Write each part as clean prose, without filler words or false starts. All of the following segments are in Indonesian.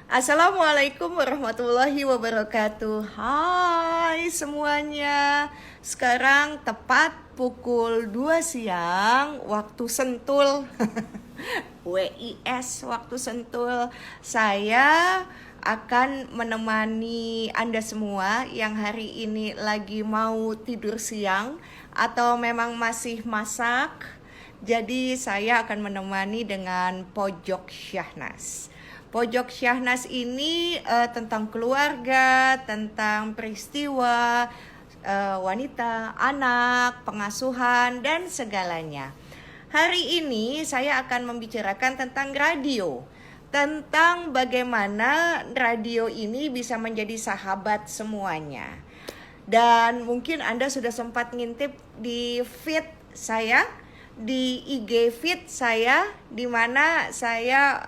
Assalamualaikum warahmatullahi wabarakatuh. Hai semuanya. Sekarang tepat pukul 2 siang waktu Sentul. WIS waktu Sentul. Saya akan menemani Anda semua yang hari ini lagi mau tidur siang atau memang masih masak. Jadi saya akan menemani dengan Pojok Syahnas. Pojok Syahnas ini tentang keluarga, tentang peristiwa, wanita, anak, pengasuhan, dan segalanya. Hari ini saya akan membicarakan tentang radio. Tentang bagaimana radio ini bisa menjadi sahabat semuanya. Dan mungkin Anda sudah sempat ngintip di feed saya, di IG feed saya, di mana saya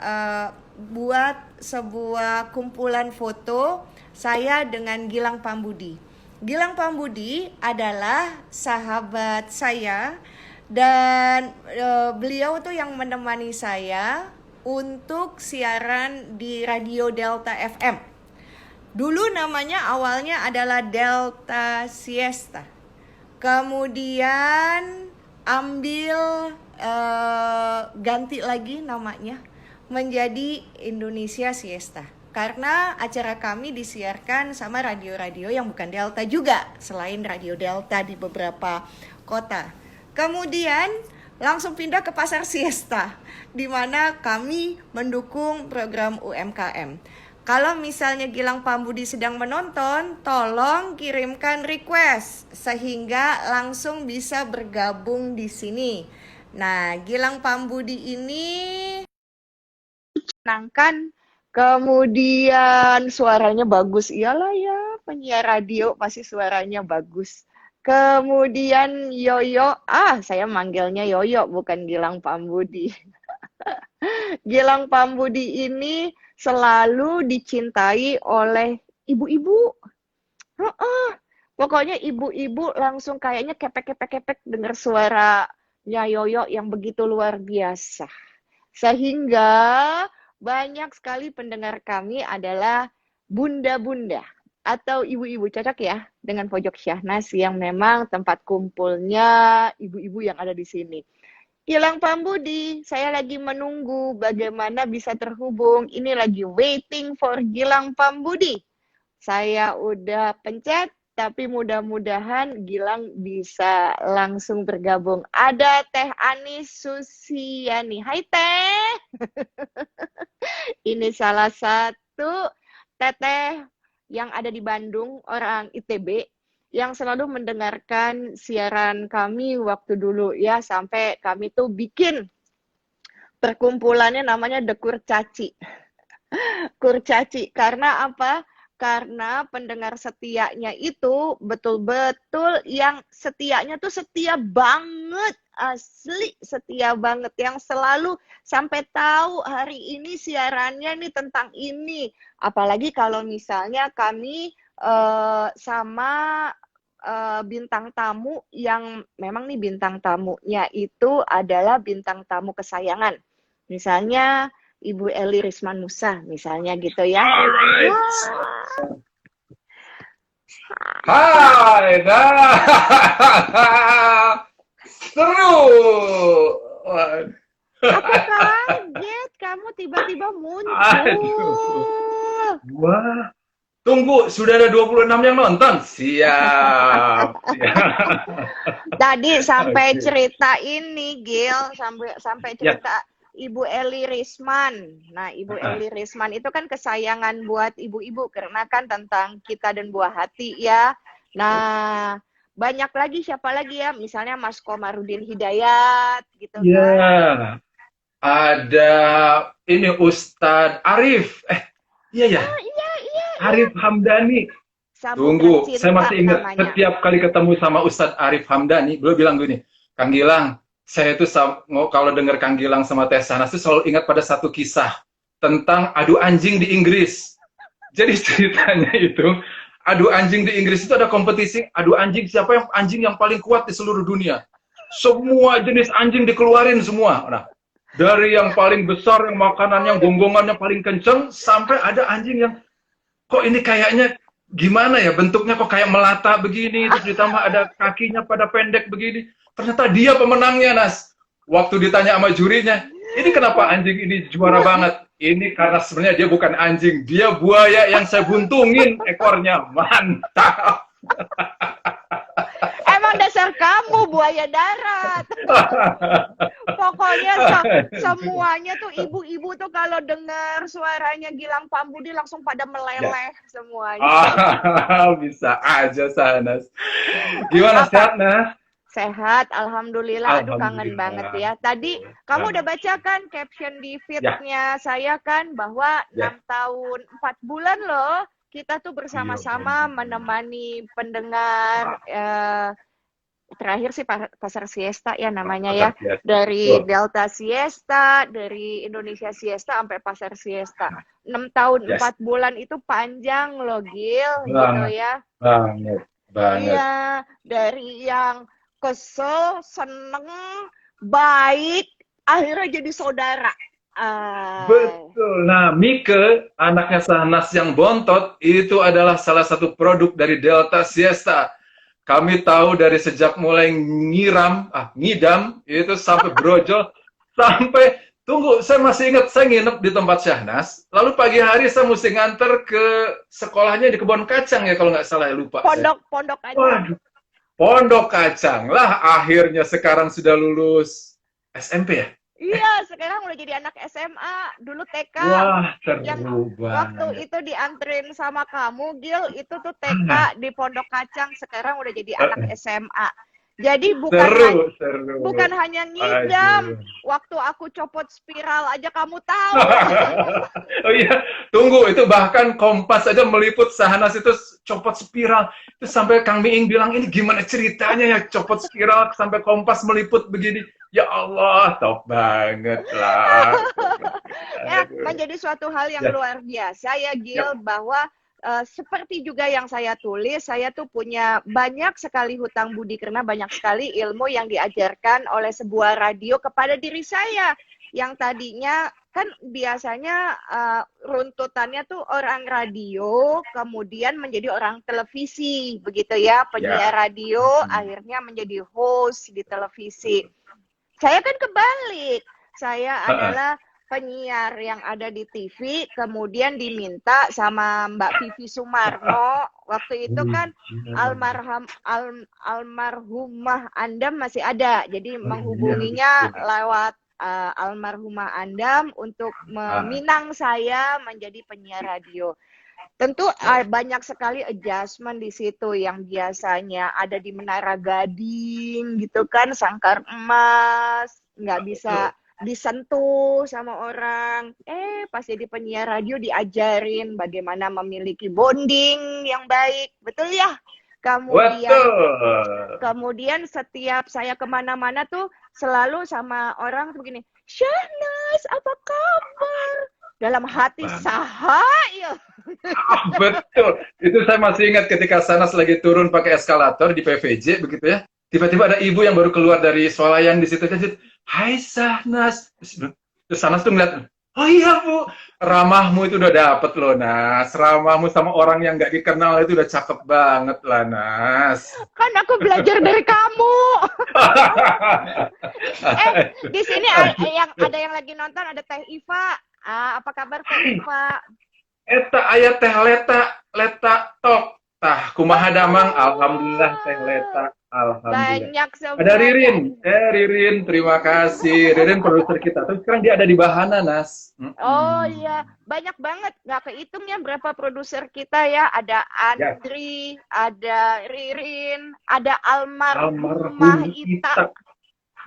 buat sebuah kumpulan foto saya dengan Gilang Pambudi. Gilang Pambudi adalah sahabat saya dan beliau tuh yang menemani saya untuk siaran di Radio Delta FM. Dulu namanya awalnya adalah Delta Siesta. Kemudian ambil ganti lagi namanya menjadi Indonesia Siesta. Karena acara kami disiarkan sama radio-radio yang bukan Delta juga, selain Radio Delta di beberapa kota. Kemudian langsung pindah ke Pasar Siesta, di mana kami mendukung program UMKM. Kalau misalnya Gilang Pambudi sedang menonton, tolong kirimkan request sehingga langsung bisa bergabung di sini. Nah, Gilang Pambudi ini menangkan, kemudian suaranya bagus. Iyalah ya, penyiar radio pasti suaranya bagus. Kemudian Yoyo, saya manggilnya Yoyo bukan Gilang Pambudi. Gilang Pambudi ini selalu dicintai oleh ibu-ibu. Pokoknya ibu-ibu langsung kayaknya kepek-kepek-kepek dengar suaranya Yoyo yang begitu luar biasa. Sehingga banyak sekali pendengar kami adalah bunda-bunda atau ibu-ibu, cocok ya dengan Pojok Syahnas yang memang tempat kumpulnya ibu-ibu yang ada di sini. Gilang Pambudi, saya lagi menunggu bagaimana bisa terhubung. Ini lagi waiting for Gilang Pambudi. Saya udah pencet, tapi mudah-mudahan Gilang bisa langsung bergabung. Ada Teh Anis Susiani. Hai Teh. Ini salah satu teteh yang ada di Bandung, orang ITB, yang selalu mendengarkan siaran kami waktu dulu ya, sampai kami tuh bikin perkumpulannya namanya The Kurcaci. Kurcaci, karena apa? Karena pendengar setianya itu betul-betul yang setianya tuh setia banget, asli setia banget, yang selalu sampai tahu hari ini siarannya nih tentang ini. Apalagi kalau misalnya kami sama bintang tamu yang memang nih bintang tamunya itu adalah bintang tamu kesayangan. Misalnya Ibu Eli Risman Nusa, misalnya gitu ya. Alright. Hai, seru. Aku kaget, kamu tiba-tiba muncul. Aduh. Wah, tunggu, sudah ada 26 yang nonton? Siap. Tadi sampai cerita ini, Gil, sampai cerita Ibu Eli Risman. Nah, Ibu Eli Risman itu kan kesayangan buat ibu-ibu karena kan tentang kita dan buah hati ya. Nah, banyak lagi, siapa lagi ya? Misalnya Mas Komarudin Hidayat gitu kan. Ya, ada ini Ustadz Arif. Iya. Arif Hamdani. Tunggu, saya masih ingat namanya. Setiap kali ketemu sama Ustadz Arif Hamdani, beliau bilang gini, Kang Gilang, saya itu kalau dengar Kang Gilang sama Teh Sanas itu selalu ingat pada satu kisah tentang adu anjing di Inggris. Jadi ceritanya itu, adu anjing di Inggris itu ada kompetisi adu anjing, siapa anjing yang paling kuat di seluruh dunia. Semua jenis anjing dikeluarin semua. Nah, Dari yang paling besar, yang makanannya, gonggongannya paling kenceng, sampai ada anjing yang, kok ini kayaknya gimana ya, bentuknya kok kayak melata begini, terus ditambah ada kakinya pada pendek begini. Ternyata dia pemenangnya, Nas. Waktu ditanya sama jurinya, ini kenapa anjing ini juara banget? Ini karena sebenarnya dia bukan anjing, dia buaya yang saya buntungin ekornya. Mantap. Emang dasar kamu buaya darat. Pokoknya semuanya tuh ibu-ibu tuh kalau dengar suaranya Gilang Pambudi langsung pada meleleh semuanya. Bisa aja, Sanas. Gimana, sehat, Nas? Sehat, alhamdulillah. Aduh, kangen banget ya. Tadi kamu udah baca kan caption di feed-nya saya kan bahwa 6 tahun 4 bulan loh kita tuh bersama-sama menemani pendengar terakhir sih Pasar Siesta ya namanya ya. Dari Delta Siesta, dari Indonesia Siesta sampai Pasar Siesta. 6 tahun 4 bulan itu panjang loh, Gil, gitu ya. Banget. Iya, dari yang kesel, seneng, baik, akhirnya jadi saudara. Betul. Nah, Mike, anaknya Sanas yang bontot, itu adalah salah satu produk dari Delta Siesta. Kami tahu dari sejak mulai ngidam, itu sampai brojol, sampai, tunggu, saya masih ingat, saya nginep di tempat Syahnas, lalu pagi hari saya mesti nganter ke sekolahnya di Kebon Kacang ya, kalau nggak salah, ya lupa. Pondok aja. Waduh. Pondok Kacang lah, akhirnya sekarang sudah lulus SMP ya? Iya, sekarang udah jadi anak SMA. Dulu TK. Wah, yang waktu itu dianterin sama kamu, Gil, itu tuh TK di Pondok Kacang. Sekarang udah jadi anak SMA. Jadi bukan hanya ngidam. Waktu aku copot spiral aja kamu tahu. Oh iya, tunggu, itu bahkan Kompas aja meliput Sahanas itu copot spiral. Itu sampai Kang Miing bilang, ini gimana ceritanya ya copot spiral sampai Kompas meliput begini. Ya Allah, top banget lah. Ya, menjadi suatu hal yang luar biasa ya, Gil, bahwa seperti juga yang saya tulis, saya tuh punya banyak sekali hutang budi karena banyak sekali ilmu yang diajarkan oleh sebuah radio kepada diri saya. Yang tadinya kan biasanya runtutannya tuh orang radio, kemudian menjadi orang televisi, begitu ya, penyiar radio, akhirnya menjadi host di televisi. Saya kan kebalik, saya adalah penyiar yang ada di TV, kemudian diminta sama Mbak Vivi Sumarno, waktu itu kan almarhumah Andam masih ada, jadi menghubunginya lewat almarhumah Andam untuk meminang saya menjadi penyiar radio. Tentu banyak sekali adjustment di situ yang biasanya ada di Menara Gading gitu kan, sangkar emas, nggak bisa disentuh sama orang. Pas jadi penyiar radio diajarin bagaimana memiliki bonding yang baik. Betul ya? Kemudian setiap saya kemana-mana tuh selalu sama orang tuh begini, Syahnas, apa kabar? Dalam hati saha ya. Betul. Itu saya masih ingat ketika Sanas lagi turun pakai eskalator di PVJ begitu ya. Tiba-tiba ada ibu yang baru keluar dari swalayan di situ. Hai Sanas. Terus Sanas tuh ngeliat, oh iya Bu, ramahmu itu udah dapet loh Nas. Ramahmu sama orang yang nggak dikenal itu udah cakep banget lah Nas. Kan aku belajar dari kamu. Di sini ada yang lagi nonton, ada Teh Iva. Apa kabar Teh Iva? Eta aya Teh Leta tok. Tah kumaha damang, alhamdulillah Teh Leta. Alhamdulillah. Banyak semua. Ada Ririn. Ririn, terima kasih. Ririn produser kita. Terus sekarang dia ada di Bahana, Nas. Oh iya, banyak banget. Nggak kehitung ya berapa produser kita ya. Ada Andri, ada Ririn, ada almarhumah Ita.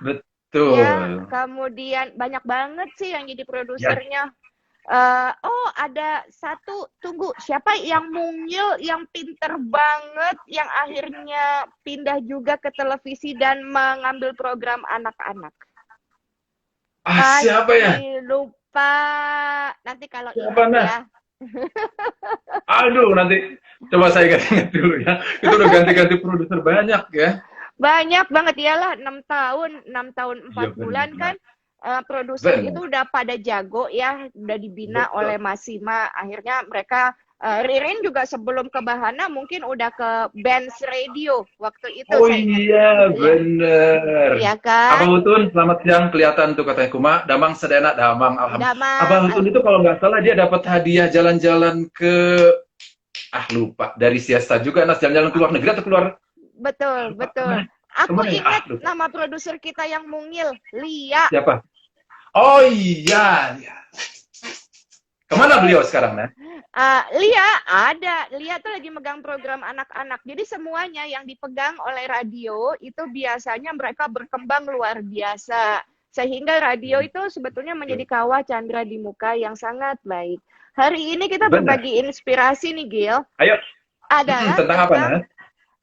Betul. Ya, kemudian banyak banget sih yang jadi produsernya. Ada satu, tunggu, siapa yang mungil, yang pinter banget, yang akhirnya pindah juga ke televisi dan mengambil program anak-anak. Siapa ya? Lupa, nanti kalau siapa ya. Aduh, nanti coba saya ingat dulu ya. Itu udah ganti-ganti produser banyak ya. Banyak banget, iyalah 6 tahun 4 bulan kan. produser itu udah pada jago ya, udah dibina oleh Mas Sima. Akhirnya mereka Ririn juga sebelum ke Bahana mungkin udah ke Benz Radio waktu itu. Oh iya, bener. Iya kan? Abah Hutun, selamat siang. Kelihatan tuh katanya Kuma. Damang sedena, damang. Alhamdulillah. Abah Hutun itu kalau nggak salah dia dapat hadiah jalan-jalan ke lupa, dari Siesta juga, Nas, jalan-jalan keluar negeri atau keluar? Betul, betul. Aku ingat nama produser kita yang mungil, Lia. Siapa? Oh iya. Kemana beliau sekarang, Nah? Lia ada. Lia tuh lagi megang program anak-anak. Jadi semuanya yang dipegang oleh radio itu biasanya mereka berkembang luar biasa. Sehingga radio itu sebetulnya menjadi kawah candra di muka yang sangat baik. Hari ini kita berbagi inspirasi nih, Gil. Ayo. Adalah tentang apa, Nah?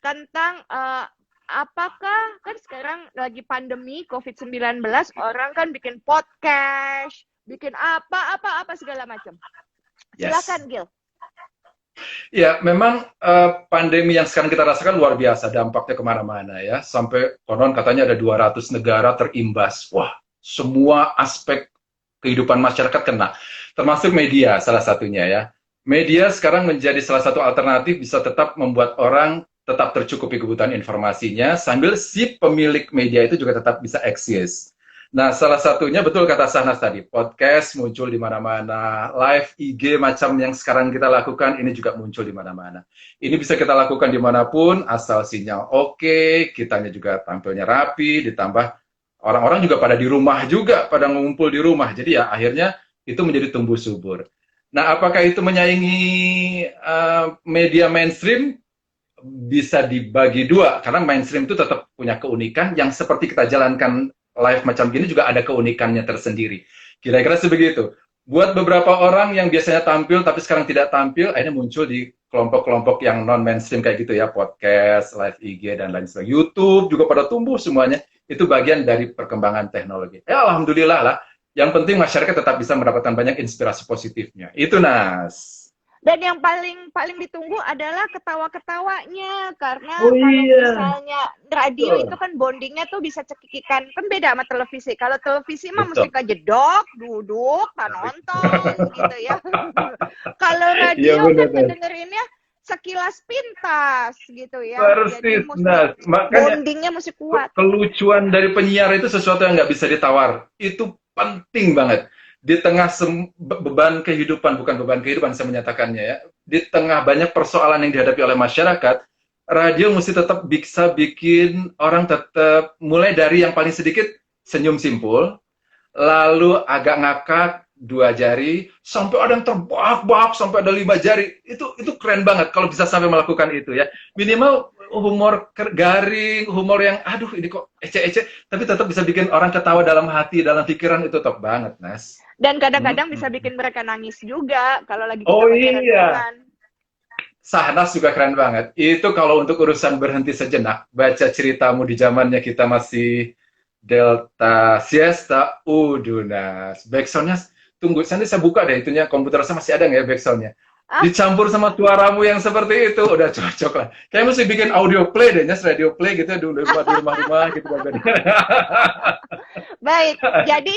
Tentang apakah kan sekarang lagi pandemi COVID-19, orang kan bikin podcast, bikin apa segala macam. Silakan, Gil. Ya, memang pandemi yang sekarang kita rasakan luar biasa, dampaknya kemana-mana ya. Sampai konon katanya ada 200 negara terimbas. Wah, semua aspek kehidupan masyarakat kena. Termasuk media, salah satunya ya. Media sekarang menjadi salah satu alternatif bisa tetap membuat orang tetap tercukupi kebutuhan informasinya, sambil si pemilik media itu juga tetap bisa eksis. Nah, salah satunya betul kata Sahnas tadi, podcast muncul di mana-mana, live IG macam yang sekarang kita lakukan, ini juga muncul di mana-mana. Ini bisa kita lakukan dimanapun, asal sinyal oke, kitanya juga tampilnya rapi, ditambah orang-orang juga pada di rumah juga, pada ngumpul di rumah. Jadi ya akhirnya itu menjadi tumbuh subur. Nah, apakah itu menyaingi media mainstream? Bisa dibagi dua, karena mainstream itu tetap punya keunikan yang seperti kita jalankan live macam gini juga ada keunikannya tersendiri. Kira-kira sebegitu. Buat beberapa orang yang biasanya tampil tapi sekarang tidak tampil, akhirnya muncul di kelompok-kelompok yang non-mainstream kayak gitu ya, podcast, live IG, dan lain sebagainya. YouTube juga pada tumbuh semuanya. Itu bagian dari perkembangan teknologi. Ya alhamdulillah lah. Yang penting masyarakat tetap bisa mendapatkan banyak inspirasi positifnya. Itu, Nas. Dan yang paling ditunggu adalah ketawa-ketawanya, karena kalau misalnya radio itu kan bondingnya tuh bisa cekikikan, kan beda sama televisi. Kalau televisi mah mesti kejedok, duduk, nonton gitu ya. Kalau radio kan dengerinnya sekilas pintas gitu ya. Persis, Nas. Makanya bondingnya mesti kuat. Kelucuan dari penyiar itu sesuatu yang nggak bisa ditawar. Itu penting banget. Di tengah beban kehidupan, bukan beban kehidupan saya menyatakannya ya, di tengah banyak persoalan yang dihadapi oleh masyarakat, radio mesti tetap bisa bikin orang tetap, mulai dari yang paling sedikit senyum simpul, lalu agak ngakak 2 jari, sampai ada yang terbahak-bahak sampai ada 5 jari. Itu keren banget kalau bisa sampai melakukan itu ya. Minimal humor garing, humor yang aduh ini kok ece-ece, tapi tetap bisa bikin orang ketawa dalam hati, dalam pikiran, itu top banget, Nas. Dan kadang-kadang bisa bikin mereka nangis juga kalau lagi kita iya. Sahnas juga keren banget. Itu kalau untuk urusan berhenti sejenak, baca ceritamu di zamannya kita masih Delta Siesta, Nas. Backsoundnya, tunggu, nanti saya buka deh itunya, komputer saya masih ada nggak ya backsoundnya? Dicampur sama suaramu yang seperti itu, udah cocok lah. Kayak mesti bikin audio play deh, Nyas, radio play gitu dulu di rumah-rumah gitu. Baik, jadi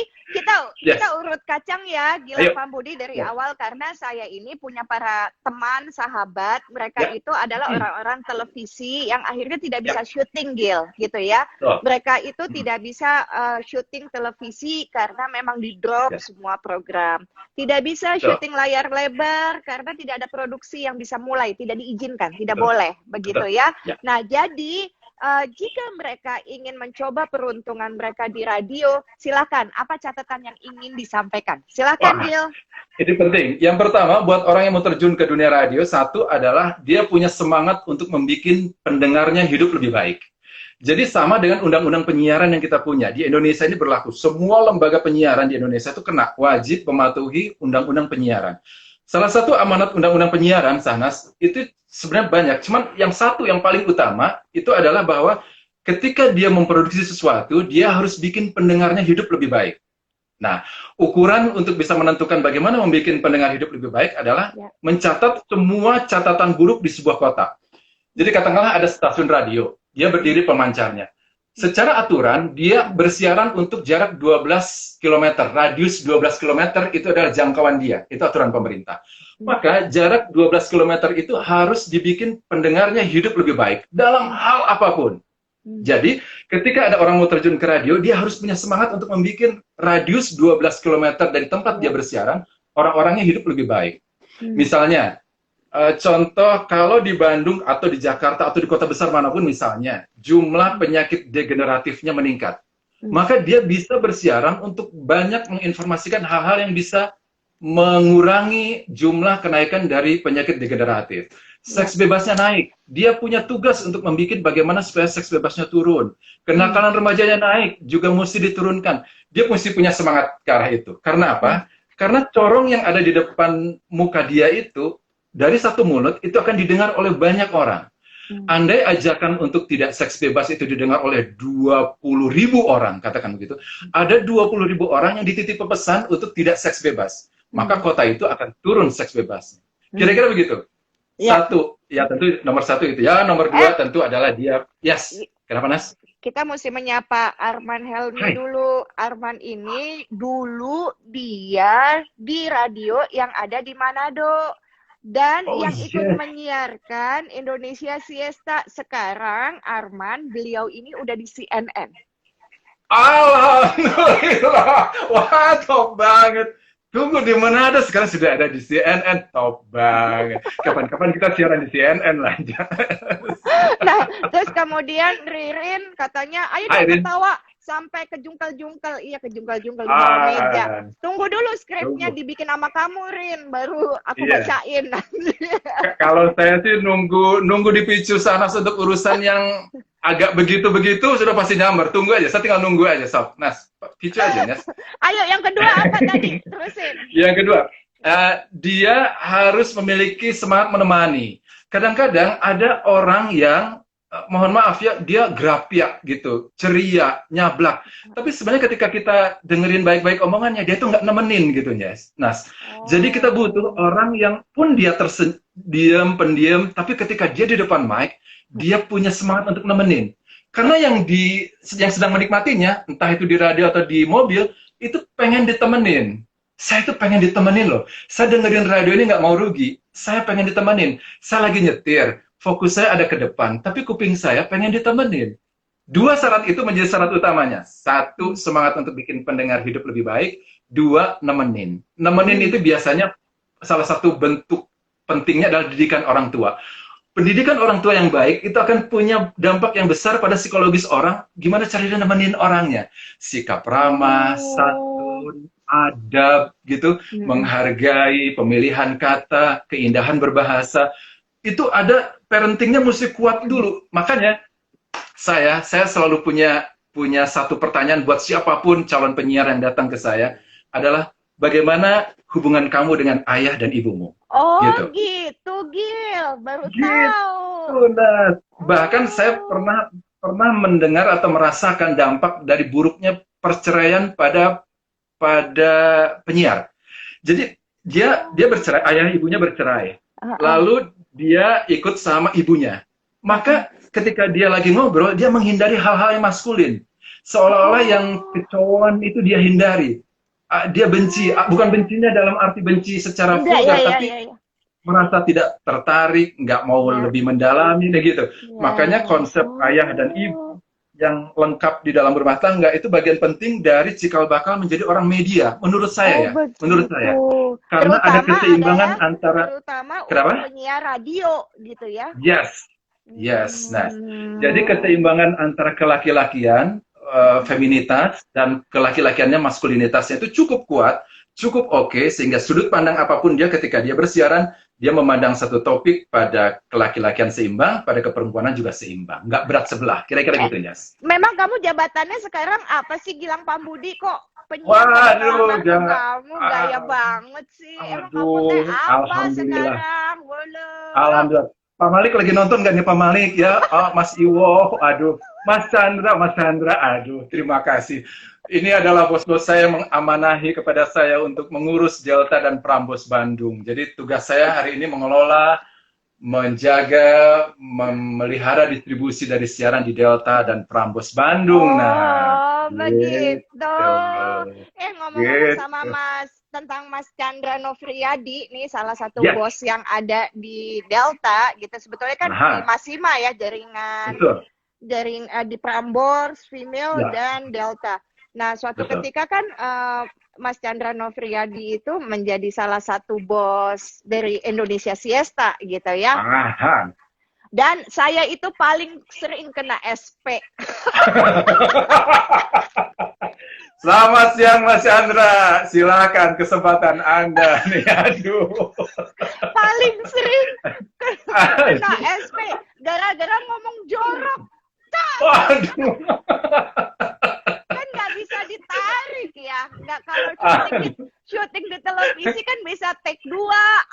kita urut kacang ya, Gilang Pambudi dari awal, karena saya ini punya para teman, sahabat, mereka itu adalah orang-orang televisi yang akhirnya tidak bisa syuting, Gil, gitu ya. Mereka itu tidak bisa syuting televisi karena memang di-drop semua program. Tidak bisa syuting layar lebar karena tidak ada produksi yang bisa mulai, tidak diizinkan, tidak boleh, begitu ya. Nah, jadi jika mereka ingin mencoba peruntungan mereka di radio, silakan. Apa catatan yang ingin disampaikan? Silakan, Gil. Itu penting. Yang pertama, buat orang yang mau terjun ke dunia radio, satu adalah dia punya semangat untuk membuat pendengarnya hidup lebih baik. Jadi sama dengan undang-undang penyiaran yang kita punya. Di Indonesia ini berlaku. Semua lembaga penyiaran di Indonesia itu kena wajib mematuhi undang-undang penyiaran. Salah satu amanat undang-undang penyiaran, Sahnas, itu sebenarnya banyak. Cuman yang satu yang paling utama itu adalah bahwa ketika dia memproduksi sesuatu, dia harus bikin pendengarnya hidup lebih baik. Nah, ukuran untuk bisa menentukan bagaimana membuat pendengar hidup lebih baik adalah mencatat semua catatan buruk di sebuah kota. Jadi katakanlah ada stasiun radio, dia berdiri pemancarnya. Secara aturan, dia bersiaran untuk jarak 12 km, radius 12 km itu adalah jangkauan dia, itu aturan pemerintah. Maka jarak 12 km itu harus dibikin pendengarnya hidup lebih baik, dalam hal apapun. Jadi, ketika ada orang mau terjun ke radio, dia harus punya semangat untuk membuat radius 12 km dari tempat dia bersiaran, orang-orangnya hidup lebih baik. Misalnya, contoh kalau di Bandung atau di Jakarta atau di kota besar manapun misalnya, jumlah penyakit degeneratifnya meningkat. Maka dia bisa bersiaran untuk banyak menginformasikan hal-hal yang bisa mengurangi jumlah kenaikan dari penyakit degeneratif. Seks bebasnya naik, dia punya tugas untuk membuat bagaimana supaya seks bebasnya turun. Kenakalan remajanya naik, juga mesti diturunkan. Dia mesti punya semangat ke arah itu. Karena apa? Karena corong yang ada di depan muka dia itu, dari satu mulut, itu akan didengar oleh banyak orang. Andai ajakan untuk tidak seks bebas itu didengar oleh 20.000 orang, katakan begitu, ada 20.000 orang yang dititip pesan untuk tidak seks bebas. Maka kota itu akan turun seks bebasnya. Kira-kira begitu. Satu, ya tentu nomor satu itu ya. Nomor dua tentu adalah dia. Yes. Kenapa, Nas? Kita mesti menyapa Arman Helmi dulu. Arman ini dulu dia di radio yang ada di Manado. Dan yang ikut menyiarkan Indonesia Siesta. Sekarang Arman, beliau ini udah di CNN. Alhamdulillah. Wah, top banget. Tunggu, di Manado sekarang sudah ada di CNN, top banget. Kapan-kapan kita siaran di CNN lah. Nah, terus kemudian Ririn katanya, ayo dong ketawa sampai kejungkal-jungkal. Iya, kejungkal-jungkal di bawah meja. Tunggu dulu skripnya dibikin sama kamu, Rin, baru aku bacain. Kalau saya sih nunggu dipicu sana untuk urusan yang agak begitu-begitu sudah pasti nyamber. Tunggu aja, saya tinggal nunggu aja, Sob. Nas, picu aja, Nas. Ayo, yang kedua apa tadi? Terusin. Yang kedua, dia harus memiliki semangat menemani. Kadang-kadang ada orang yang, mohon maaf ya, dia grapiak gitu, ceria, nyablak. Tapi sebenarnya ketika kita dengerin baik-baik omongannya, dia tuh nggak nemenin gitu, Nas. Jadi kita butuh orang yang pun dia diam, pendiam, tapi ketika dia di depan mic, dia punya semangat untuk nemenin. Karena yang sedang menikmatinya, entah itu di radio atau di mobil, itu pengen ditemenin. Saya tuh pengen ditemenin loh. Saya dengerin radio ini nggak mau rugi. Saya pengen ditemenin. Saya lagi nyetir, fokus saya ada ke depan, tapi kuping saya pengen ditemenin. Dua syarat itu menjadi syarat utamanya. Satu, semangat untuk bikin pendengar hidup lebih baik. Dua, nemenin. Nemenin itu biasanya salah satu bentuk pentingnya adalah didikan orang tua. Pendidikan orang tua yang baik itu akan punya dampak yang besar pada psikologis orang. Gimana caranya nemenin orangnya? Sikap ramah, santun, adab, gitu, menghargai, pemilihan kata, keindahan berbahasa. Itu ada parentingnya mesti kuat dulu. Makanya saya selalu punya satu pertanyaan buat siapapun calon penyiar yang datang ke saya adalah bagaimana hubungan kamu dengan ayah dan ibumu? Oh gitu, Gil. Baru tahu. Nah, bahkan saya pernah mendengar atau merasakan dampak dari buruknya perceraian pada penyiar. Jadi dia bercerai, ayah ibunya bercerai. Lalu dia ikut sama ibunya. Maka ketika dia lagi ngobrol, dia menghindari hal-hal yang maskulin. Seolah-olah yang kecoan itu dia hindari. Dia benci, bukan bencinya dalam arti benci secara vulgar, tapi merasa tidak tertarik, nggak mau lebih mendalami, gitu. Makanya konsep ayah dan ibu yang lengkap di dalam rumah tangga itu bagian penting dari cikal bakal menjadi orang media, menurut saya menurut saya. Karena terutama ada keseimbangan antara penyiar radio gitu ya. Yes. Nah, jadi keseimbangan antara kelaki-lakian, feminitas dan kelaki-lakiannya, maskulinitasnya itu cukup kuat, cukup oke, sehingga sudut pandang apapun dia ketika dia bersiaran, dia memandang satu topik pada kelaki-lakian seimbang, pada keperempuanan juga seimbang, nggak berat sebelah, kira-kira gitu, Nyas. Memang kamu jabatannya sekarang apa sih, Gilang Pambudi, kok penyiar kamu gaya banget sih. Emang kamu apa sekarang? Alhamdulillah. Pak Malik lagi nonton nggak nih Pak Malik ya? Oh, Mas Iwo, aduh, Mas Chandra, aduh, terima kasih. Ini adalah bos-bos saya mengamanahi kepada saya untuk mengurus Delta dan Prambors Bandung. Jadi tugas saya hari ini mengelola menjaga, memelihara distribusi dari siaran di Delta dan Prambors Bandung. Oh, begitu. Gitu. Ngomong-ngomong sama Mas tentang Mas Chandra Novriadi, nih salah satu bos yang ada di Delta, gitu. Sebetulnya kan di Masima ya, jaringan di Prambors, Female, dan Delta. Nah, suatu ketika kan Mas Chandra Novriadi itu menjadi salah satu bos dari Indonesia Siesta gitu ya. Dan saya itu paling sering kena SP. Selamat siang Mas Chandra, silakan kesempatan Anda nih. Aduh. Paling sering kena SP gara-gara ngomong jorok. Waduh. Kan nggak bisa ditarik ya. Nggak, kalau syuting di televisi kan bisa take 2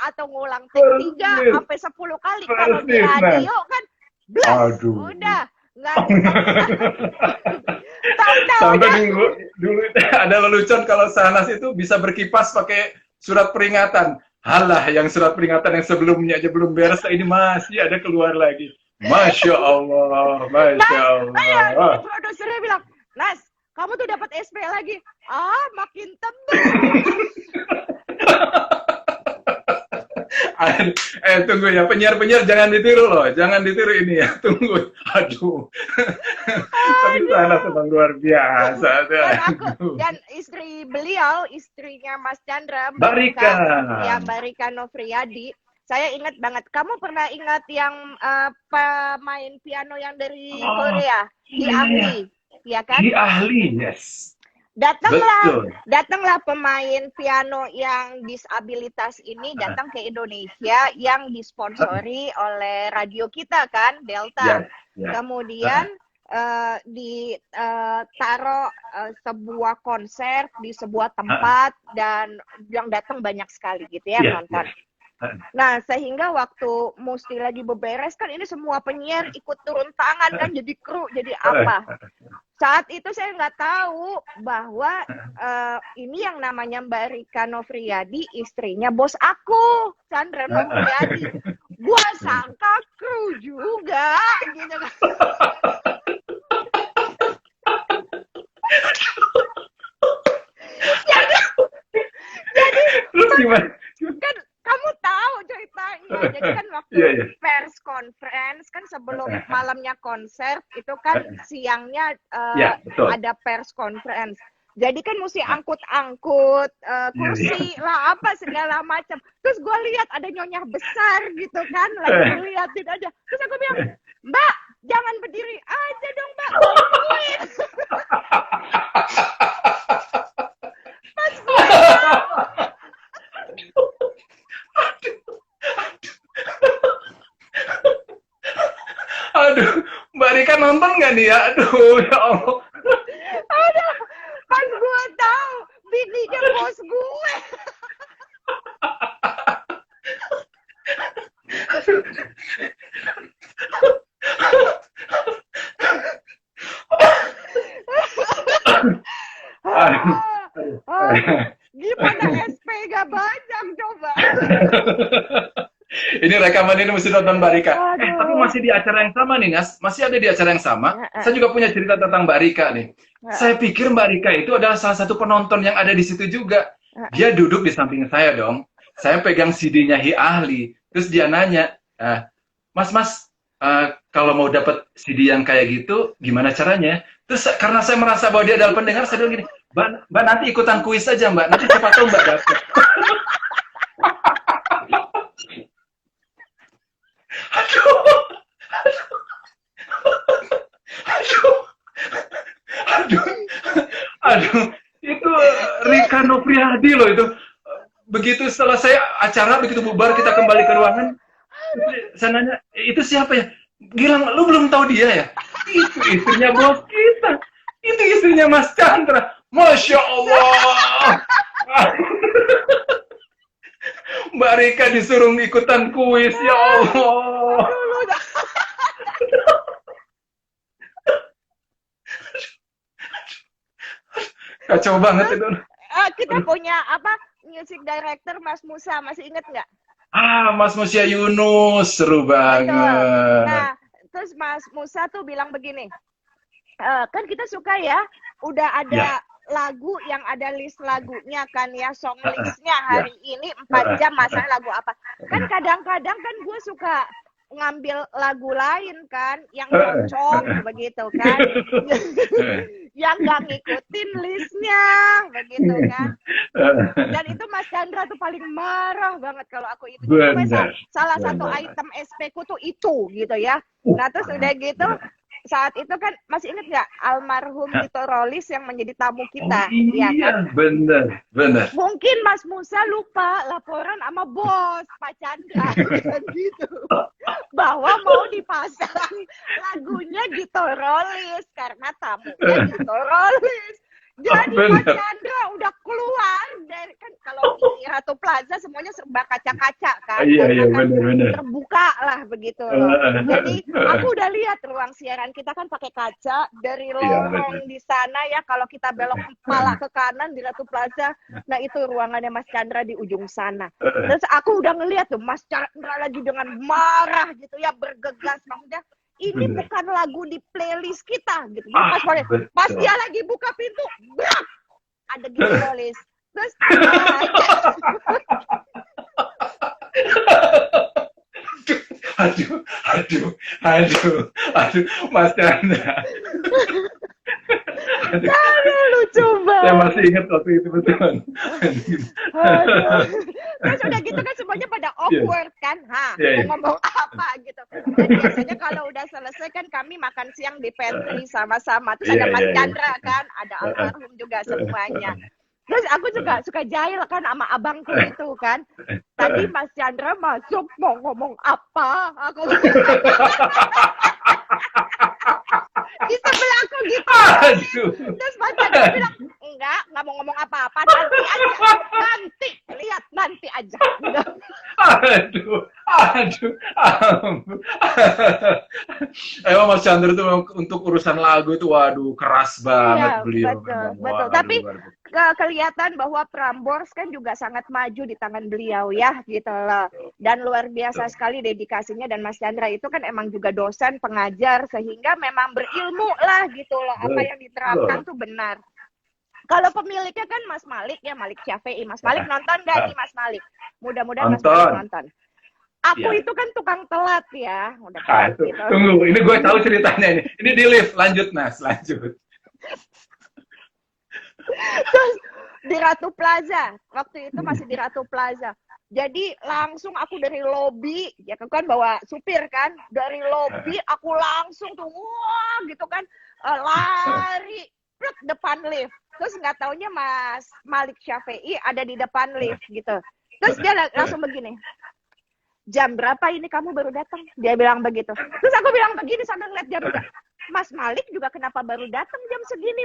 atau ngulang take 3 sampai 10 kali. Kalau di radio kan blast, udah nggak sampai dulu ada lelucon kalau Sanas itu bisa berkipas pakai surat peringatan. Halah, yang surat peringatan yang sebelumnya aja belum beres, ini masih ada keluar lagi. Masya Allah, Masya Allah. Produsernya bilang, Nas, kamu tuh dapat SP lagi. Makin tebal. Tunggu ya, penyiar-penyiar jangan ditiru loh, jangan ditiru ini ya, tunggu. Aduh. Tapi Sana memang luar biasa. Dan istri beliau, istrinya Mas Chandra, Mbak Rika. Ya, Mbak Rika Novriadi. Saya ingat banget, kamu pernah ingat yang pemain piano yang dari Korea, Hi Ahli, ya kan? Hi Ahli, yes. Datanglah pemain piano yang disabilitas ini datang ke Indonesia yang disponsori oleh radio kita kan, Delta. Kemudian ditaruh sebuah konser di sebuah tempat dan yang datang banyak sekali gitu ya nonton. Nah, sehingga waktu mesti lagi beberes kan ini semua penyiar ikut turun tangan kan, jadi kru, jadi apa. Saat itu saya nggak tahu bahwa ini yang namanya Mbak Rika Novriadi, istrinya bos aku, Chandra Novriadi. Gua sangka kru juga, gitu kan. jadi kan kamu tahu ceritanya. Jadi kan waktu pers conference kan sebelum malamnya konser itu kan siangnya ada pers conference. Jadi kan mesti angkut-angkut kursi lah apa segala macam. Terus gue lihat ada nyonya besar gitu kan lagi liatin aja. Terus aku bilang, Mbak jangan berdiri aja dong Mbak, tungguin. Pas gue aduh, Mbak Rika nonton nggak nih ya? Aduh, ya Allah. Aduh, pas gue tahu bininya bos gue. Gimana SP gak banyak coba? Ini rekaman ini mesti nonton Mbak Rika. Tapi masih di acara yang sama nih, Nas. Masih ada di acara yang sama. Saya juga punya cerita tentang Mbak Rika nih. Saya pikir Mbak Rika itu adalah salah satu penonton yang ada di situ juga. Dia duduk di samping saya dong. Saya pegang CD-nya Hi Ahli. Terus dia nanya, Mas, kalau mau dapat CD yang kayak gitu, gimana caranya? Terus karena saya merasa bahwa dia adalah pendengar, saya bilang gini, Mbak nanti ikutan kuis aja Mbak. Nanti siapa tahu Mbak dapat. Aduh, itu Rika Novriadi loh itu. Begitu selesai acara, begitu bubar kita kembali ke ruangan, saya nanya, itu siapa ya? Gilang, lu belum tahu dia ya? Itu istrinya bos kita. Itu istrinya Mas Chandra. Masya Allah. Mbak Rika disuruh ikutan kuis, ya Allah. Kacau banget itu. Kita punya apa, music director Mas Musa, masih inget nggak? Mas Musia Yunus, seru Betul. banget. Nah, terus Mas Musa tuh bilang begini, kan kita suka ya, udah ada Ya. lagu yang ada list lagunya kan ya, song listnya Ya. hari ini 4 jam masalah lagu apa. Kan kadang-kadang kan gue suka ngambil lagu lain kan, yang cocok begitu kan, yang nggak ngikutin listnya begitu kan. Dan itu Mas Chandra tuh paling marah banget kalau aku itu. Jadi pokoknya salah satu item SP ku tuh itu gitu ya. Nah terus udah gitu saat itu kan masih inget nggak almarhum Tito Rolis yang menjadi tamu kita, iya kan? bener. Mungkin Mas Musa lupa laporan sama bos Pak Chandra kan gitu, bahwa mau dipasang lagunya Tito Rolis karena tamunya Tito Rolis. Jadi Mas Chandra udah keluar dari, kan kalau di Ratu Plaza semuanya serba kaca-kaca kan, iya, kan bener. terbuka lah begitu loh. Jadi aku udah lihat ruang siaran kita kan pakai kaca dari lorong di sana ya, kalau kita belok kepala ke kanan di Ratu Plaza, nah itu ruangannya Mas Chandra di ujung sana. Terus aku udah ngeliat tuh Mas Chandra lagi dengan marah gitu ya, bergegas, maksudnya ini bukan lagu di playlist kita gitu. Pas dia lagi buka pintu, brak, ada gitu tulis. Terus aduh, Mas Chandra. Aduh, lucu banget. Saya masih ingat waktu itu betul. Terus udah gitu kan semuanya pada awkward kan, mau ngomong apa gitu. Dan biasanya kalau udah selesai kan kami makan siang di pantry sama-sama. Terus ada Mas Chandra kan, ada almarhum juga semuanya. Terus aku juga suka jahil kan sama abangku itu kan. Tadi Mas Chandra masuk mau ngomong apa? Aku di sebelah aku gitu. Terus Mas Chandra bilang, enggak mau ngomong apa-apa, nanti aja. Emang Mas Chandra itu untuk urusan lagu itu waduh keras banget beliau. Betul. Tapi kelihatan bahwa Prambors kan juga sangat maju di tangan beliau ya gitu loh. Dan luar biasa sekali dedikasinya, dan Mas Chandra itu kan emang juga dosen, pengajar, sehingga memang berilmu lah gitu loh. Apa yang diterapkan tuh benar. Kalau pemiliknya kan Mas Malik ya, Malik Syafi'i. Mas Malik nonton gak nih Mas Malik? Mudah-mudahan Mas Malik nonton. Aku itu kan tukang telat ya. Udah telat gitu. Tunggu, ini gue tahu ceritanya ini. Ini di lift, lanjut Nas, lanjut. Terus di Ratu Plaza, waktu itu masih di Ratu Plaza. Jadi langsung aku dari lobby, ya kan bawa supir kan, dari lobby aku langsung tuh, wah gitu kan, lari depan lift. Terus nggak taunya Mas Malik Syafi'i ada di depan lift gitu. Terus dia langsung begini, jam berapa ini kamu baru datang? Dia bilang begitu. Terus aku bilang begini sambil ngeliat jam juga. Mas Malik juga kenapa baru datang jam segini?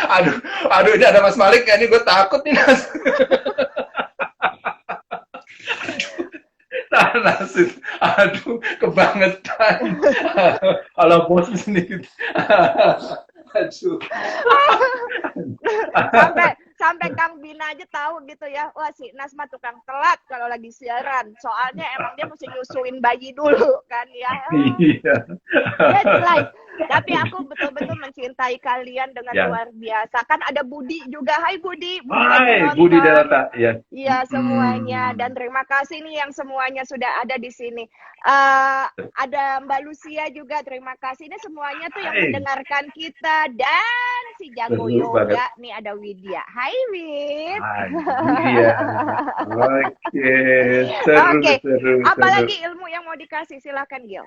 Aduh, ini ada Mas Malik ya, ini gue takut nih Nas. Nasib, aduh, kebangetan. Kalau bos sendiri. Aduh. Sampai Kang Bina aja tahu gitu ya, wah si Nasma tukang telat kalau lagi siaran, soalnya emang dia mesti nyusuin bayi dulu kan ya. Iya. Tapi aku betul-betul mencintai kalian dengan luar biasa. Kan ada Budi juga, hai Budi. Hai Budi Delta, ya. Iya semuanya, dan terima kasih nih yang semuanya sudah ada di sini. Ada Mbak Lucia juga, terima kasih. Ini semuanya tuh yang mendengarkan kita, dan si jago yoga nih ada Widya. Hai Wid. Iya. Oke, seru. Apalagi ilmu yang mau dikasih, silakan Gil.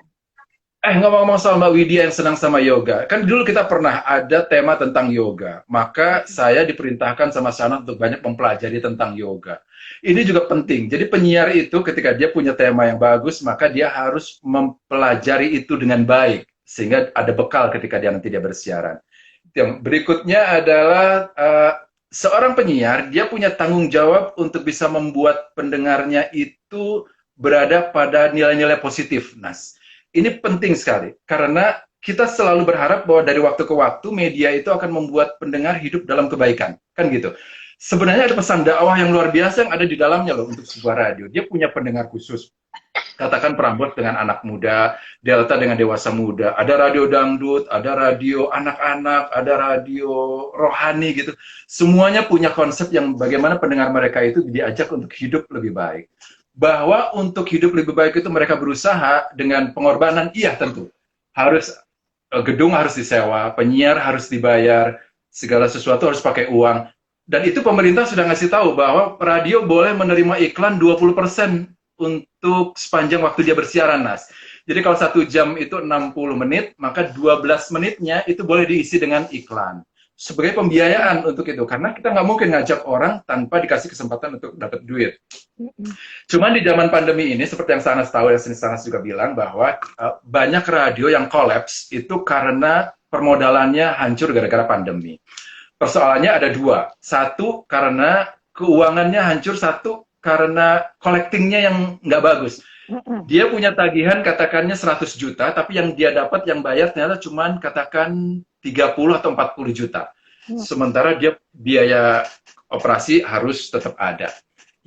Ngomong-ngomong soal Mbak Widya yang senang sama yoga, kan dulu kita pernah ada tema tentang yoga, maka saya diperintahkan sama Sana untuk banyak mempelajari tentang yoga. Ini juga penting, jadi penyiar itu ketika dia punya tema yang bagus, maka dia harus mempelajari itu dengan baik, sehingga ada bekal ketika dia nanti bersiaran. Yang berikutnya adalah seorang penyiar, dia punya tanggung jawab untuk bisa membuat pendengarnya itu berada pada nilai-nilai positif, Nas. Ini penting sekali, karena kita selalu berharap bahwa dari waktu ke waktu media itu akan membuat pendengar hidup dalam kebaikan, kan gitu. Sebenarnya ada pesan dakwah yang luar biasa yang ada di dalamnya loh untuk sebuah radio. Dia punya pendengar khusus. Katakan Prambors dengan anak muda, Delta dengan dewasa muda, ada radio dangdut, ada radio anak-anak, ada radio rohani gitu. Semuanya punya konsep yang bagaimana pendengar mereka itu diajak untuk hidup lebih baik. Bahwa untuk hidup lebih baik itu mereka berusaha dengan pengorbanan, iya tentu. Harus gedung harus disewa, penyiar harus dibayar, segala sesuatu harus pakai uang. Dan itu pemerintah sudah ngasih tahu bahwa radio boleh menerima iklan 20% untuk sepanjang waktu dia bersiaran, Nas. Jadi kalau 1 jam itu 60 menit, maka 12 menitnya itu boleh diisi dengan iklan. Sebagai pembiayaan untuk itu. Karena kita nggak mungkin ngajak orang tanpa dikasih kesempatan untuk dapat duit. Cuman di zaman pandemi ini, seperti yang Sanas tahu, yang Sanas juga bilang, bahwa banyak radio yang kolaps itu karena permodalannya hancur gara-gara pandemi. Persoalannya ada 2. 1, karena keuangannya hancur. 1, karena collectingnya yang nggak bagus. Dia punya tagihan katakannya 100 juta, tapi yang dia dapat, yang bayar ternyata cuma katakan 30 atau 40 juta. Sementara dia biaya operasi harus tetap ada.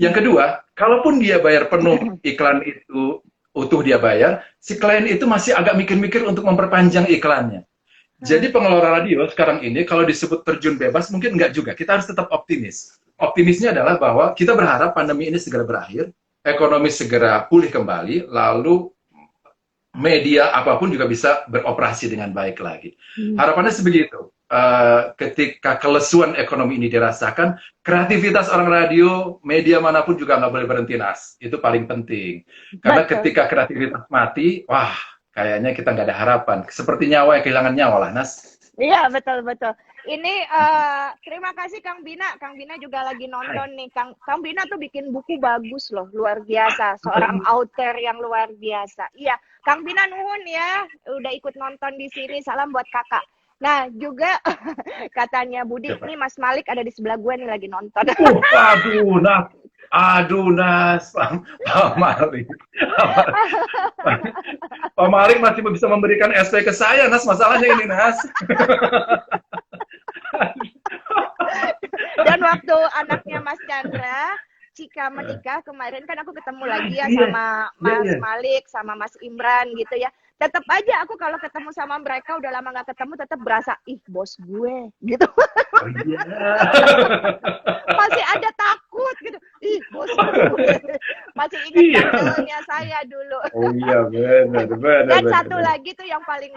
Yang kedua, kalaupun dia bayar penuh iklan itu, utuh dia bayar, si klien itu masih agak mikir-mikir untuk memperpanjang iklannya. Jadi pengelola radio sekarang ini, kalau disebut terjun bebas, mungkin nggak juga. Kita harus tetap optimis. Optimisnya adalah bahwa kita berharap pandemi ini segera berakhir, ekonomi segera pulih kembali, lalu media apapun juga bisa beroperasi dengan baik lagi. Harapannya sebegitu. Ketika kelesuan ekonomi ini dirasakan, kreativitas orang radio, media manapun juga nggak boleh berhenti, Nas. Itu paling penting. Karena ketika kreativitas mati, wah, kayaknya kita nggak ada harapan. Seperti nyawa yang kehilangan nyawa lah, Nas. Iya, betul-betul. Ini terima kasih Kang Bina. Kang Bina juga lagi nonton nih. Kang Bina tuh bikin buku bagus loh, luar biasa. Seorang author yang luar biasa. Iya, Kang Bina nuhun ya, udah ikut nonton di sini. Salam buat kakak. Nah, juga katanya Budi, ini Mas Malik ada di sebelah gue nih lagi nonton. Aduh, Nas, Pak Malik. Pak Malik masih bisa memberikan SP ke saya, Nas. Masalahnya ini, Nas. Dan waktu anaknya Mas Chandra, Cika menikah kemarin kan aku ketemu lagi ya sama Mas Malik, sama Mas Imran gitu ya. Tetap aja aku kalau ketemu sama mereka udah lama nggak ketemu tetap berasa ih bos gue gitu. Masih ada takut gitu. Ih bos gue. Masih ingat kantornya saya dulu. Oh iya benar. Dan satu lagi tuh yang paling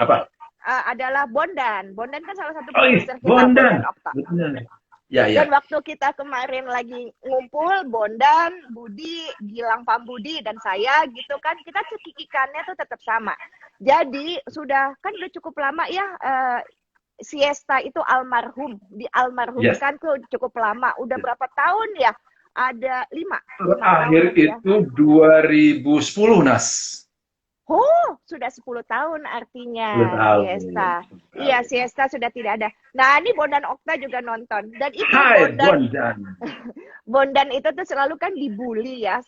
adalah Bondan. Bondan kan salah satu produser kita Bondan Okta. Benar. Dan waktu kita kemarin lagi ngumpul, Bondan, Budi, Gilang Pambudi, dan saya gitu kan, kita cekikikannya tuh tetap sama. Jadi sudah cukup lama ya Siesta itu almarhum. Dialmarhumkan tuh cukup lama. Udah berapa tahun ya? Ada 5. Terakhir itu 2010, Nas. Oh, sudah 10 tahun artinya Siesta. Iya, Siesta sudah tidak ada. Nah, ini Bondan Okta juga nonton. Dan itu Bondan itu tuh selalu kan dibully ya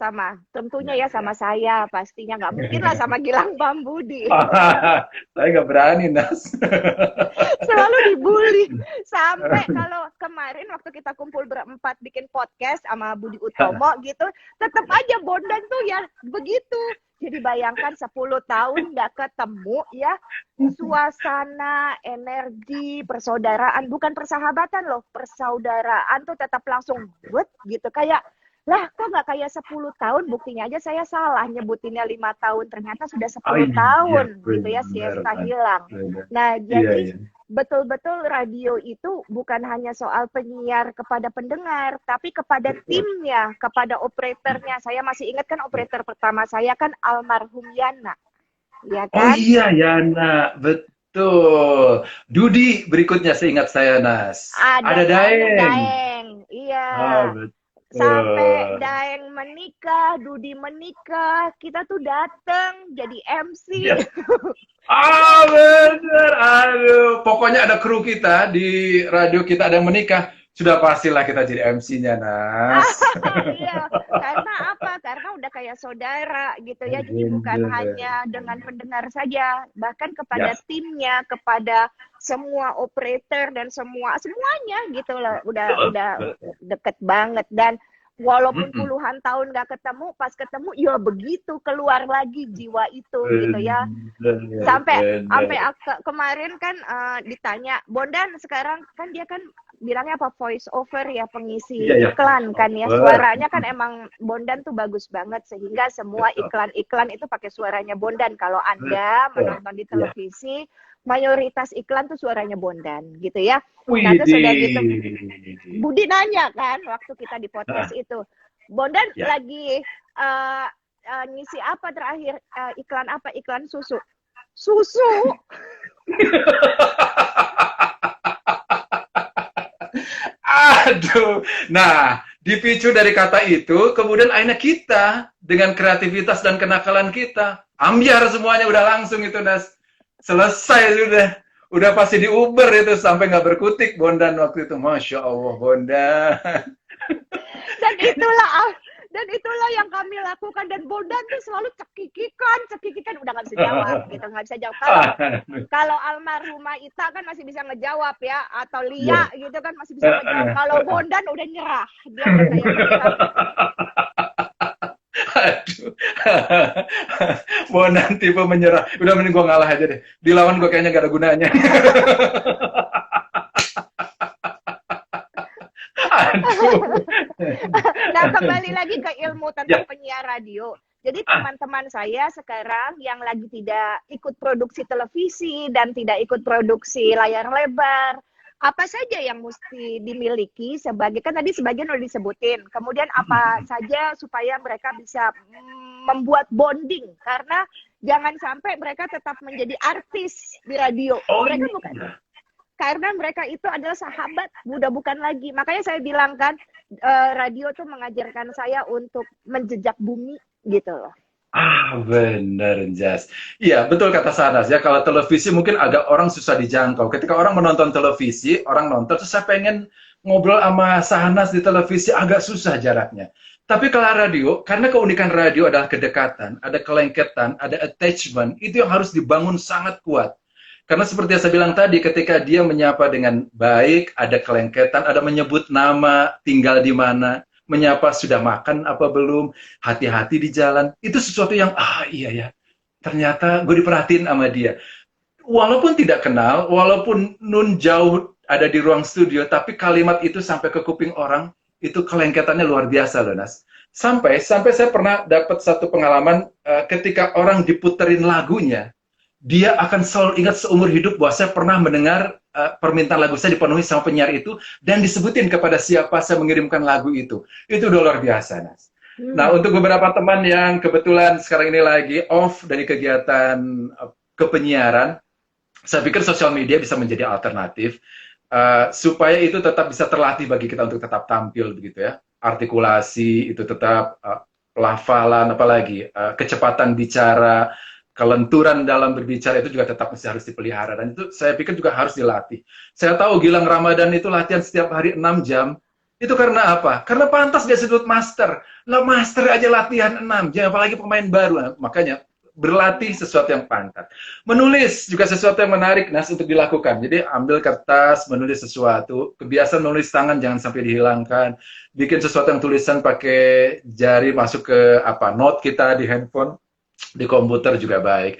tentunya ya sama saya. Pastinya nggak mungkin lah sama Gilang Pambudi. Saya nggak berani, Nas. Selalu dibully. Sampai kalau kemarin waktu kita kumpul berempat bikin podcast sama Budi Utomo gitu, tetap aja Bondan tuh ya begitu. Jadi bayangkan 10 tahun nggak ketemu ya, suasana, energi, persaudaraan, bukan persahabatan loh, persaudaraan tuh tetap langsung gitu. Kayak, lah kok nggak kayak 10 tahun, buktinya aja saya salah, nyebutinnya 5 tahun, ternyata sudah 10 tahun gitu ya, Siesta hilang. Nah, jadi betul-betul radio itu bukan hanya soal penyiar kepada pendengar, tapi kepada timnya, kepada operatornya. Saya masih ingat kan operator pertama saya kan almarhum Yana, ya kan? Oh iya Yana, betul. Dudi berikutnya seingat saya, Nas. Ada Daeng. Iya. Betul. Sampai Daeng menikah, Dudi menikah, kita tuh dateng jadi MC. Bener, aduh. Pokoknya ada kru kita di radio kita ada yang menikah. Sudah pastilah kita jadi MC-nya, Nas. Iya, karena apa? karena udah kayak saudara gitu ya. Jadi bukan hanya dengan pendengar saja, bahkan kepada timnya, kepada semua operator dan semuanya gitu loh. Udah deket banget. Dan walaupun puluhan tahun nggak ketemu, pas ketemu ya begitu keluar lagi jiwa itu gitu ya. Sampai kemarin kan ditanya Bondan, sekarang kan dia kan bilangnya apa, voice over ya, pengisi iklan kan ya, suaranya kan emang Bondan tuh bagus banget sehingga semua iklan-iklan itu pakai suaranya Bondan. Kalau Anda menonton di televisi, mayoritas iklan tuh suaranya Bondan gitu ya. Nah terus sudah gitu Budi nanya kan waktu kita di podcast itu, Bondan lagi ngisi apa terakhir, iklan apa, iklan susu. Aduh, nah dipicu dari kata itu, kemudian akhirnya kita dengan kreativitas dan kenakalan kita, ambiar semuanya udah langsung itu, Nas. Selesai udah pasti di Uber itu sampai nggak berkutik Bondan waktu itu, Masya Allah Bondan. Dan itulah yang kami lakukan, dan Bondan tuh selalu cekikikan udah nggak bisa jawab gitu, nggak bisa jawab. Kalau almarhumah Ita kan masih bisa ngejawab ya, atau Lia gitu kan masih bisa ngejawab. Kalau Bondan udah nyerah, dia udah kayak aduh. Bondan tipe menyerah. Udah mending gue ngalah aja deh. Dilawan gue kayaknya gak ada gunanya. Nah, kembali lagi ke ilmu tentang penyiar radio. Jadi teman-teman saya sekarang yang lagi tidak ikut produksi televisi dan tidak ikut produksi layar lebar, apa saja yang mesti dimiliki sebagai, kan tadi sebagian udah disebutin, kemudian apa saja supaya mereka bisa membuat bonding, karena jangan sampai mereka tetap menjadi artis di radio. Mereka bukan, karena mereka itu adalah sahabat, bukan lagi. Makanya saya bilang kan, radio tuh mengajarkan saya untuk menjejak bumi gitu loh. Bener, Jas. Iya, betul kata Sanas ya. Kalau televisi mungkin agak orang susah dijangkau. Ketika orang menonton televisi, orang nonton, terus saya pengen ngobrol sama Sanas di televisi, agak susah jaraknya. Tapi kalau radio, karena keunikan radio adalah kedekatan, ada kelengketan, ada attachment, itu yang harus dibangun sangat kuat. Karena seperti yang saya bilang tadi, ketika dia menyapa dengan baik, ada kelengketan, ada menyebut nama, tinggal di mana, menyapa sudah makan apa belum, hati-hati di jalan, itu sesuatu yang iya ya, ternyata gue diperhatiin sama dia. Walaupun tidak kenal, walaupun Nun jauh ada di ruang studio, tapi kalimat itu sampai ke kuping orang, itu kelengketannya luar biasa loh, Nas. Sampai saya pernah dapat satu pengalaman, ketika orang diputerin lagunya, dia akan selalu ingat seumur hidup bahwa saya pernah mendengar permintaan lagu saya dipenuhi sama penyiar itu, dan disebutin kepada siapa saya mengirimkan lagu itu. Itu udah luar biasa, Nas. Nah, untuk beberapa teman yang kebetulan sekarang ini lagi off dari kegiatan kepenyiaran, saya pikir sosial media bisa menjadi alternatif, supaya itu tetap bisa terlatih bagi kita untuk tetap tampil, begitu ya. Artikulasi itu tetap, pelafalan, apalagi kecepatan bicara, kelenturan dalam berbicara itu juga tetap masih harus dipelihara, dan itu saya pikir juga harus dilatih. Saya tahu Gilang Ramadan itu latihan setiap hari 6 jam. Itu karena apa? Karena pantas dia disebut master. Lah master aja latihan 6 jam, apalagi pemain baru. Nah, makanya berlatih sesuatu yang pantas. Menulis juga sesuatu yang menarik, Nas, untuk dilakukan. Jadi ambil kertas, menulis sesuatu. Kebiasaan menulis tangan jangan sampai dihilangkan. Bikin sesuatu yang tulisan pakai jari, masuk ke note kita di handphone, di komputer juga baik.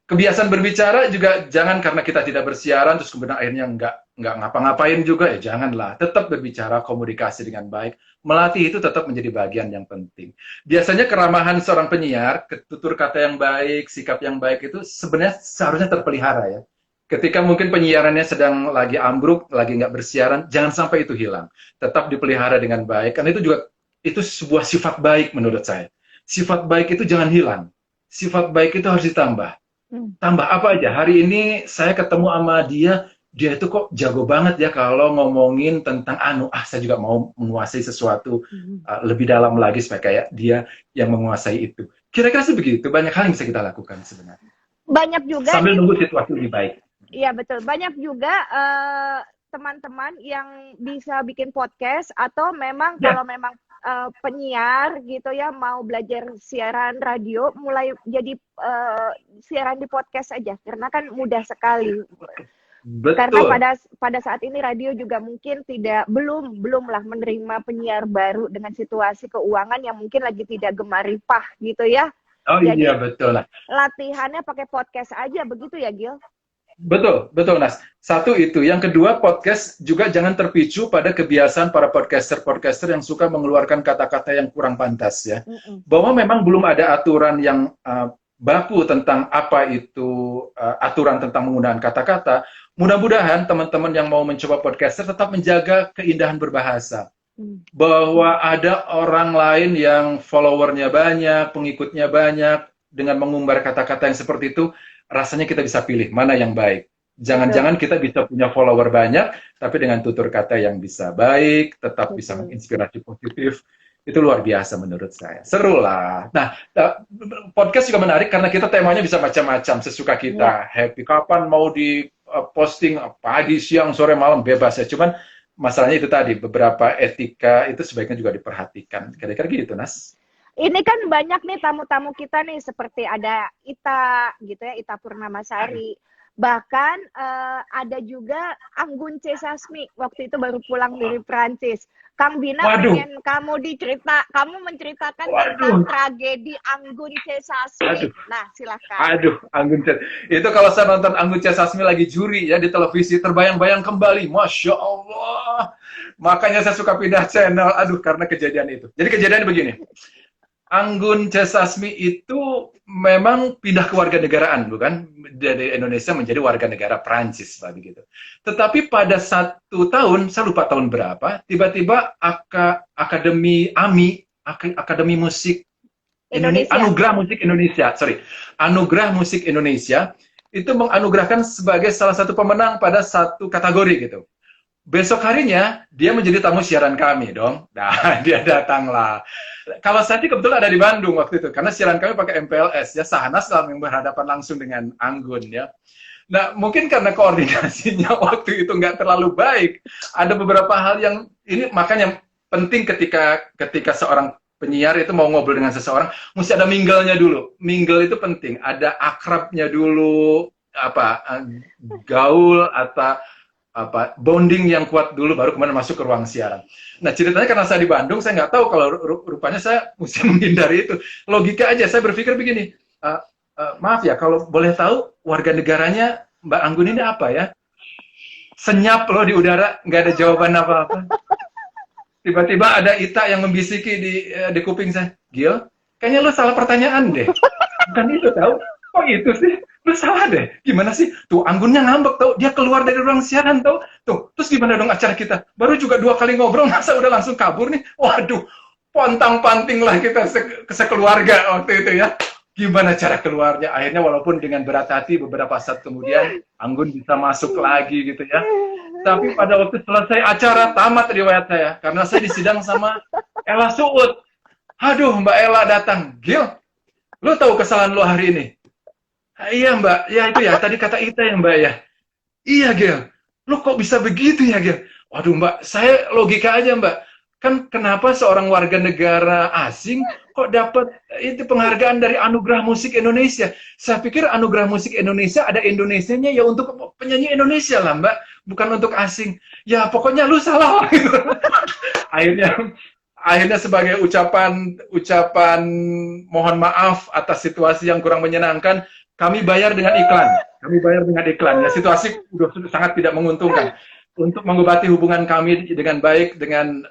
Kebiasaan berbicara juga jangan karena kita tidak bersiaran terus kemudian akhirnya nggak ngapa-ngapain juga, ya janganlah. Tetap berbicara, komunikasi dengan baik. Melatih itu tetap menjadi bagian yang penting. Biasanya keramahan seorang penyiar, tutur kata yang baik, sikap yang baik itu sebenarnya seharusnya terpelihara ya. Ketika mungkin penyiarannya sedang lagi ambruk, lagi nggak bersiaran, jangan sampai itu hilang. Tetap dipelihara dengan baik, karena itu sebuah sifat baik menurut saya. Sifat baik itu jangan hilang. Sifat baik itu harus ditambah. Tambah apa aja? Hari ini saya ketemu sama dia itu kok jago banget ya kalau ngomongin tentang saya juga mau menguasai sesuatu lebih dalam lagi supaya kayak dia yang menguasai itu. Kira-kira sebegitu, banyak hal yang bisa kita lakukan sebenarnya. Banyak juga sambil nunggu situasi lebih baik. Iya betul, banyak juga teman-teman yang bisa bikin podcast, atau memang kalau memang penyiar gitu ya, mau belajar siaran radio, mulai jadi siaran di podcast aja, karena kan mudah sekali. Betul. Karena pada saat ini radio juga mungkin belum lah menerima penyiar baru dengan situasi keuangan yang mungkin lagi tidak gemaripah gitu ya. Oh Jadi, iya, betul lah. Latihannya pakai podcast aja, begitu ya, Gil? Betul, Nas. Satu itu. Yang kedua, podcast juga jangan terpicu pada kebiasaan para podcaster yang suka mengeluarkan kata-kata yang kurang pantas ya. Bahwa memang belum ada aturan yang baku tentang apa itu aturan tentang penggunaan kata-kata. Mudah-mudahan teman-teman yang mau mencoba podcaster tetap menjaga keindahan berbahasa. Bahwa ada orang lain yang followernya banyak, pengikutnya banyak, dengan mengumbar kata-kata yang seperti itu, rasanya kita bisa pilih mana yang baik. Jangan-jangan kita bisa punya follower banyak, tapi dengan tutur kata yang bisa baik, tetap bisa menginspirasi positif. Itu luar biasa menurut saya. Seru lah. Nah, podcast juga menarik karena kita temanya bisa macam-macam, sesuka kita. Happy kapan mau di posting, pagi, siang, sore, malam, bebas ya. Cuman masalahnya itu tadi, beberapa etika itu sebaiknya juga diperhatikan. Kira-kira gitu, Nas. Ini kan banyak nih tamu-tamu kita nih, seperti ada Ita gitu ya, Ita Purnamasari. Bahkan ada juga Anggun C. Sasmi, waktu itu baru pulang dari Prancis. Kang Bina pengen kamu menceritakan tentang tragedi Anggun C. Sasmi. Nah, silakan. Anggun C. Itu kalau saya nonton Anggun C. Sasmi lagi juri ya di televisi, terbayang-bayang kembali. Masya Allah. Makanya saya suka pindah channel, karena kejadian itu. Jadi kejadiannya begini. Anggun C. Sasmi itu memang pindah ke warga negaraan, bukan? Dari Indonesia menjadi warga negara Prancis, begitu. Tetapi pada 1 tahun, saya lupa tahun berapa, tiba-tiba Akademi Musik Indonesia, Anugerah Musik Indonesia, itu menganugerahkan sebagai salah satu pemenang pada satu kategori gitu. Besok harinya, dia menjadi tamu siaran kami dong. Nah, dia datanglah. Kalau saya sih kebetulan ada di Bandung waktu itu, karena siaran kami pakai MPLS, ya Sahanas lah yang berhadapan langsung dengan Anggun, ya. Nah, mungkin karena koordinasinya waktu itu nggak terlalu baik, ada beberapa hal yang, ini makanya penting ketika seorang penyiar itu mau ngobrol dengan seseorang, mesti ada mingle-nya dulu. Mingle itu penting, ada akrabnya dulu, gaul, atau bonding yang kuat dulu, baru kemudian masuk ke ruang siaran. Nah, ceritanya karena saya di Bandung, saya nggak tahu kalau rupanya saya mesti menghindari itu. Logika aja, saya berpikir begini, maaf ya, kalau boleh tahu warga negaranya Mbak Anggun ini apa ya? Senyap loh di udara, nggak ada jawaban apa-apa. Tiba-tiba ada Ita yang membisiki di kuping saya, Gil, kayaknya lo salah pertanyaan deh. Bukan itu tahu? Oh itu sih. Lu salah deh, gimana sih? Tuh, Anggunnya ngambek, tau? Dia keluar dari ruang siaran, tau? Tuh, terus gimana dong acara kita? Baru juga 2 kali ngobrol, masa udah langsung kabur nih? Waduh, pontang-panting lah kita sekeluarga waktu itu ya. Gimana cara keluarnya? Akhirnya walaupun dengan berat hati, beberapa saat kemudian, Anggun bisa masuk lagi gitu ya. Tapi pada waktu selesai acara, tamat riwayat saya. Karena saya disidang sama Ella Suud. Aduh, Mbak Ella datang. Gil, lu tahu kesalahan lu hari ini? Iya Mbak, ya itu ya, tadi kata Ita ya Mbak ya. Iya Gil, lo kok bisa begitu ya Gil? Waduh Mbak, saya logika aja Mbak. Kan kenapa seorang warga negara asing kok dapat itu penghargaan dari Anugerah Musik Indonesia? Saya pikir Anugerah Musik Indonesia ada Indonesianya ya untuk penyanyi Indonesia lah Mbak, bukan untuk asing. Ya pokoknya lu salah. Akhirnya sebagai ucapan mohon maaf atas situasi yang kurang menyenangkan, kami bayar dengan iklan. Ya, situasi sudah sangat tidak menguntungkan. Untuk mengobati hubungan kami dengan baik dengan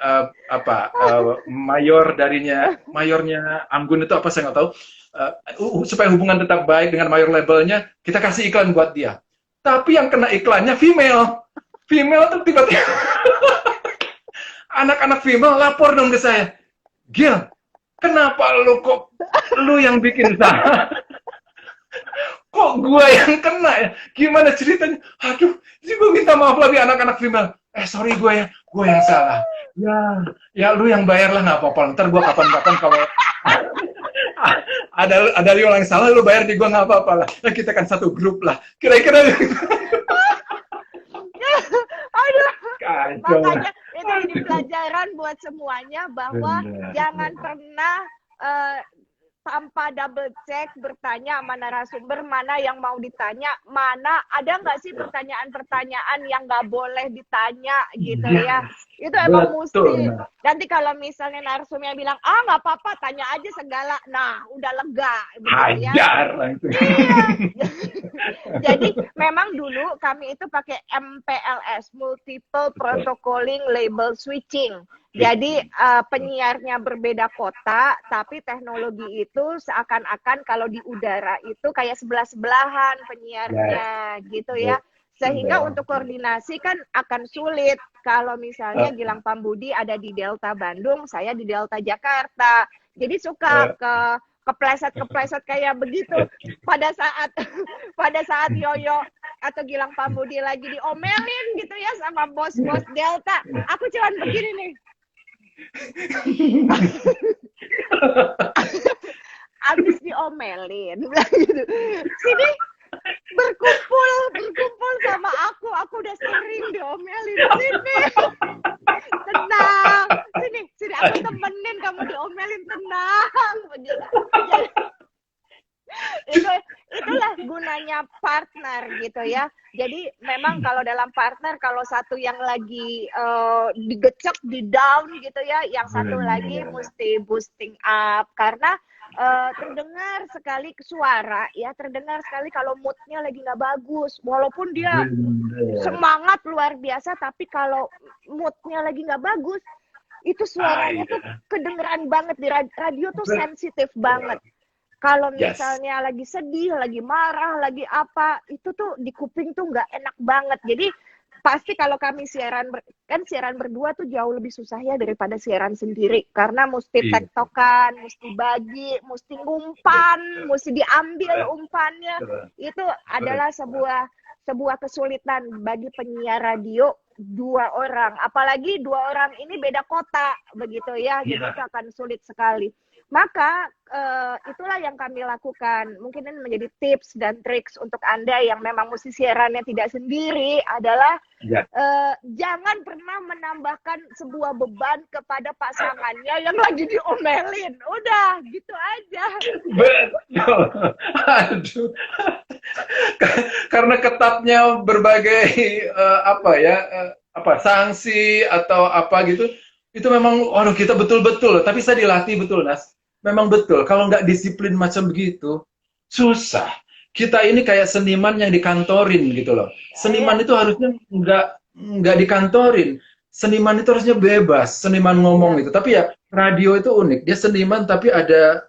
mayornya Anggun itu apa saya nggak tahu. Supaya hubungan tetap baik dengan mayor labelnya, kita kasih iklan buat dia. Tapi yang kena iklannya female tuh tiba-tiba anak-anak female lapor dong ke saya. Gil, kenapa lu yang bikin salah? Kok gue yang kena ya? Gimana ceritanya? Aduh, gue minta maaf lagi anak-anak female. Sorry gue yang salah. Ya lu yang bayar lah, nggak apa-apa. Ntar gue kapan-kapan kalau ada yang salah, lu bayar di gue nggak apa-apa lah. Nah, kita kan satu grup lah. Kira-kira. Aduh. Kacau. Makanya jadi pelajaran buat semuanya bahwa jangan pernah tanpa double check bertanya sama narasumber mana yang mau ditanya, mana ada nggak sih pertanyaan-pertanyaan yang nggak boleh ditanya gitu ya. Itu emang mesti. Nanti kalau misalnya narasumbernya bilang, nggak apa-apa, tanya aja segala. Nah, udah lega. Gitu, hajar. Ya. Iya. Jadi memang dulu kami itu pakai MPLS, Multiple Protocoling Label Switching. Jadi penyiarnya berbeda kota, tapi teknologi itu seakan-akan kalau di udara itu kayak sebelah-sebelahan penyiarnya, gitu ya. Sehingga untuk koordinasi kan akan sulit. Kalau misalnya Gilang Pambudi ada di Delta Bandung, saya di Delta Jakarta. Jadi suka kepleset kayak begitu. Pada saat Yoyo atau Gilang Pambudi lagi diomelin gitu ya sama bos-bos Delta, aku cuman begini nih. Abis diomelin gitu. Sini berkumpul sama aku udah sering diomelin. Sini aku temenin kamu diomelin, tenang begitu. Itulah gunanya partner gitu ya. Jadi memang kalau dalam partner, kalau satu yang lagi digecek, di down gitu ya, yang satu lagi mesti boosting up karena terdengar sekali suara ya, terdengar sekali kalau moodnya lagi nggak bagus, walaupun dia semangat luar biasa, tapi kalau moodnya lagi nggak bagus, itu suaranya tuh kedengeran banget di radio tuh sensitif banget. Kalau misalnya lagi sedih, lagi marah, lagi apa, itu tuh di kuping tuh nggak enak banget. Jadi pasti kalau kami siaran berdua tuh jauh lebih susah ya daripada siaran sendiri. Karena mesti tektokan, mesti bagi, mesti ngumpan, mesti diambil umpannya. Itu adalah sebuah kesulitan bagi penyiar radio 2 orang. Apalagi 2 orang ini beda kota, begitu ya. Jadi itu akan sulit sekali. Maka itulah yang kami lakukan. Mungkin ini menjadi tips dan triks untuk Anda yang memang mesti siarannya tidak sendiri adalah jangan pernah menambahkan sebuah beban kepada pasangannya yang lagi diomelin. Udah, gitu aja. Betul. Aduh. Karena ketatnya berbagai sanksi atau apa gitu, itu memang kita betul-betul, tapi saya dilatih betul, Nas. Memang betul, kalau nggak disiplin macam begitu, susah. Kita ini kayak seniman yang dikantorin gitu loh. Seniman itu harusnya nggak dikantorin. Seniman itu harusnya bebas, seniman ngomong itu. Tapi ya radio itu unik. Dia seniman tapi ada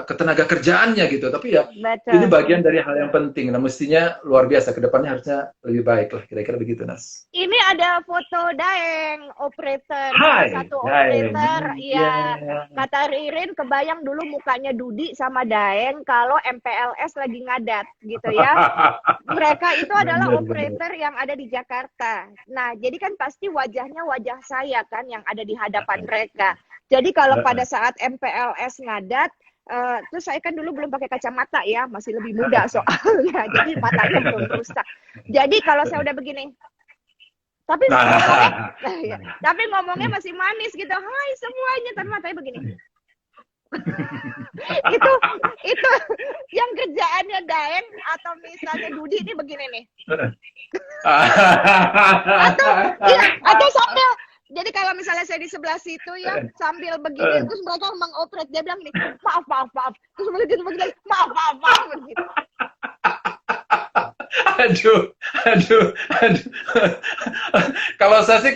ketenaga kerjaannya gitu. Tapi ya ini bagian dari hal yang penting. Nah, mestinya luar biasa. Kedepannya harusnya lebih baik lah. Kira-kira begitu, Nas. Ini ada foto Daeng, operator. Satu operator. Iya. Kata Ririn, kebayang dulu mukanya Dudi sama Daeng kalau MPLS lagi ngadat gitu ya. Mereka itu adalah operator yang ada di Jakarta. Nah, jadi kan pasti wajahnya wajah saya kan yang ada di hadapan mereka. Jadi kalau pada saat MPLS ngadat, terus saya kan dulu belum pakai kacamata ya, masih lebih muda soalnya, jadi matanya belum rusak. Jadi kalau saya udah begini, tapi ngomongnya masih manis gitu, hai semuanya, tapi matanya begini. itu yang kerjaannya Daeng atau misalnya Dudi ini begini nih. atau sambil, jadi kalau misalnya saya di sebelah situ ya sambil begini terus mereka mengopret, dia bilang nih maaf, terus begitu maaf begitu. Aduh. Kalau saya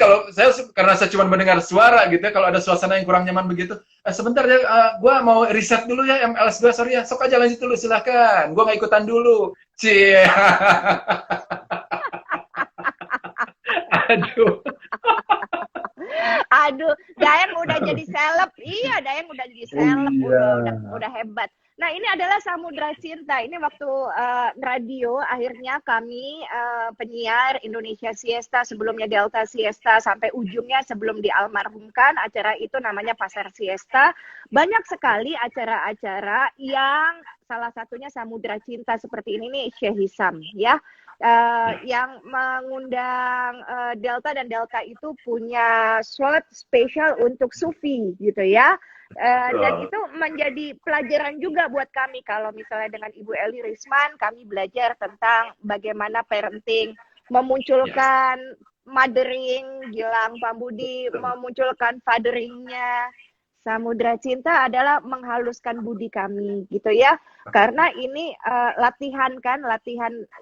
karena saya cuma mendengar suara gitu ya, kalau ada suasana yang kurang nyaman begitu, sebentar ya, gua mau riset dulu ya MLS gua, sorry ya, sok aja lanjut dulu silahkan, gua nggak ikutan dulu. Cie. Aduh, Daeng udah jadi seleb. Iya, Daeng udah jadi seleb, udah hebat. Nah, ini adalah Samudra Cinta. Ini waktu radio, akhirnya kami penyiar Indonesia Siesta, sebelumnya Delta Siesta, sampai ujungnya sebelum dialmarhumkan, acara itu namanya Pasar Siesta. Banyak sekali acara-acara yang salah satunya Samudra Cinta seperti ini nih, Syekh Hisam ya. yang mengundang Delta, dan Delta itu punya slot spesial untuk Sufi gitu ya. Dan itu menjadi pelajaran juga buat kami. Kalau misalnya dengan Ibu Eli Risman, kami belajar tentang bagaimana parenting, memunculkan mothering, Gilang Pambudi memunculkan fatheringnya. Samudra Cinta adalah menghaluskan budi kami gitu ya, karena ini latihan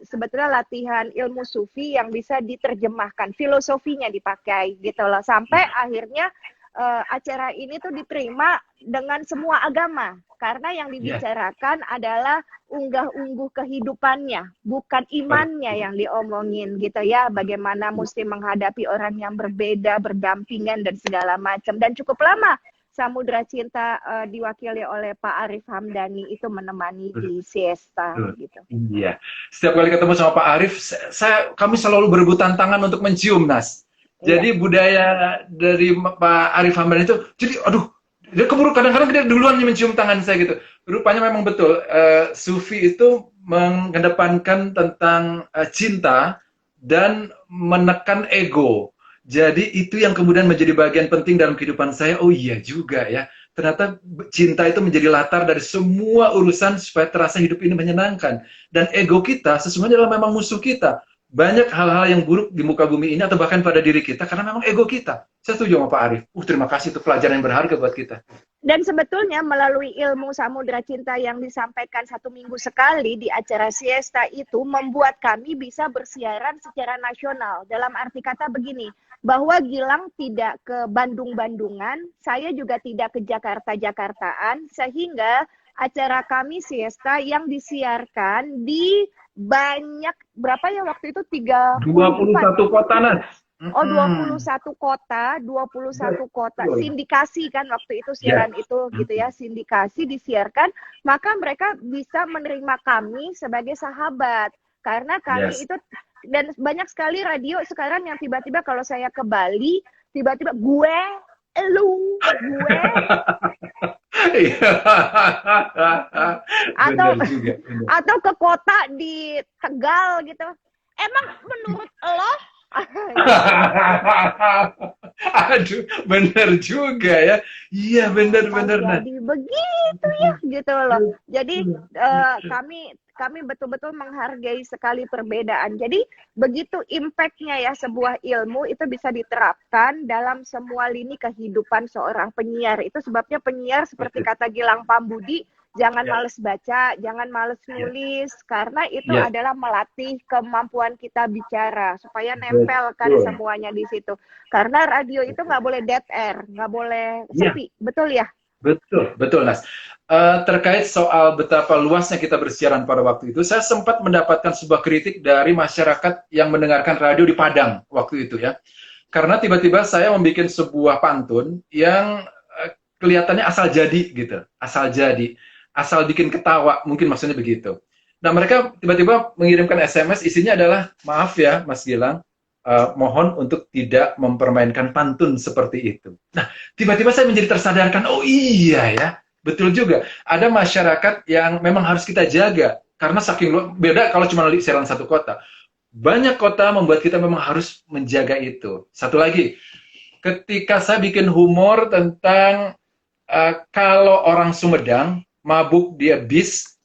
sebetulnya latihan ilmu sufi yang bisa diterjemahkan, filosofinya dipakai gitu loh, sampai akhirnya acara ini tuh diterima dengan semua agama, karena yang dibicarakan adalah unggah-ungguh kehidupannya, bukan imannya yang diomongin gitu ya, bagaimana mesti menghadapi orang yang berbeda, berdampingan dan segala macam. Dan cukup lama Samudra Cinta diwakili oleh Pak Arif Hamdani itu menemani di siesta gitu. Iya. Setiap kali ketemu sama Pak Arif, kami selalu berebut tantangan untuk mencium, Nas. Jadi budaya dari Pak Arif Hamdani itu, jadi aduh, dia keburu, kadang-kadang dia duluan mencium tangan saya gitu. Rupanya memang betul, Sufi itu mengedepankan tentang cinta dan menekan ego. Jadi itu yang kemudian menjadi bagian penting dalam kehidupan saya. Oh iya juga ya, ternyata cinta itu menjadi latar dari semua urusan supaya terasa hidup ini menyenangkan. Dan ego kita sesungguhnya adalah memang musuh kita. Banyak hal-hal yang buruk di muka bumi ini atau bahkan pada diri kita karena memang ego kita. Saya setuju sama Pak Arif. Terima kasih, itu pelajaran yang berharga buat kita. Dan sebetulnya melalui ilmu Samudra Cinta yang disampaikan 1 minggu sekali di acara siesta itu membuat kami bisa bersiaran secara nasional. Dalam arti kata begini, bahwa Gilang tidak ke Bandung-Bandungan, saya juga tidak ke Jakarta-Jakartaan, sehingga acara kami siesta yang disiarkan di banyak, berapa ya waktu itu, 21 kota, Nas. Oh, 21 kota, sindikasi kan waktu itu siaran itu gitu ya, sindikasi disiarkan, maka mereka bisa menerima kami sebagai sahabat, karena kami itu, dan banyak sekali radio sekarang yang tiba-tiba kalau saya ke Bali, tiba-tiba gue atau ke kota di Tegal gitu, emang menurut lo? Aduh, bener juga ya. Iya, bener-bener. Jadi begitu ya, gitu loh. Jadi kami betul-betul menghargai sekali perbedaan. Jadi begitu impactnya ya, sebuah ilmu itu bisa diterapkan dalam semua lini kehidupan seorang penyiar. Itu sebabnya penyiar seperti kata Gilang Pambudi, jangan males baca, jangan males nulis, karena itu adalah melatih kemampuan kita bicara supaya nempel kan semuanya di situ. Karena radio itu nggak boleh dead air, nggak boleh sepi, betul ya? Betul, Nas. Terkait soal betapa luasnya kita bersiaran pada waktu itu, saya sempat mendapatkan sebuah kritik dari masyarakat yang mendengarkan radio di Padang waktu itu ya. Karena tiba-tiba saya membuat sebuah pantun yang kelihatannya asal jadi gitu, asal bikin ketawa, mungkin maksudnya begitu. Nah, mereka tiba-tiba mengirimkan SMS, isinya adalah, maaf ya Mas Gilang, mohon untuk tidak mempermainkan pantun seperti itu. Nah, tiba-tiba saya menjadi tersadarkan, oh iya ya, betul juga. Ada masyarakat yang memang harus kita jaga, karena saking beda kalau cuma siaran satu kota. Banyak kota membuat kita memang harus menjaga itu. Satu lagi, ketika saya bikin humor tentang kalau orang Sumedang mabuk dia bis,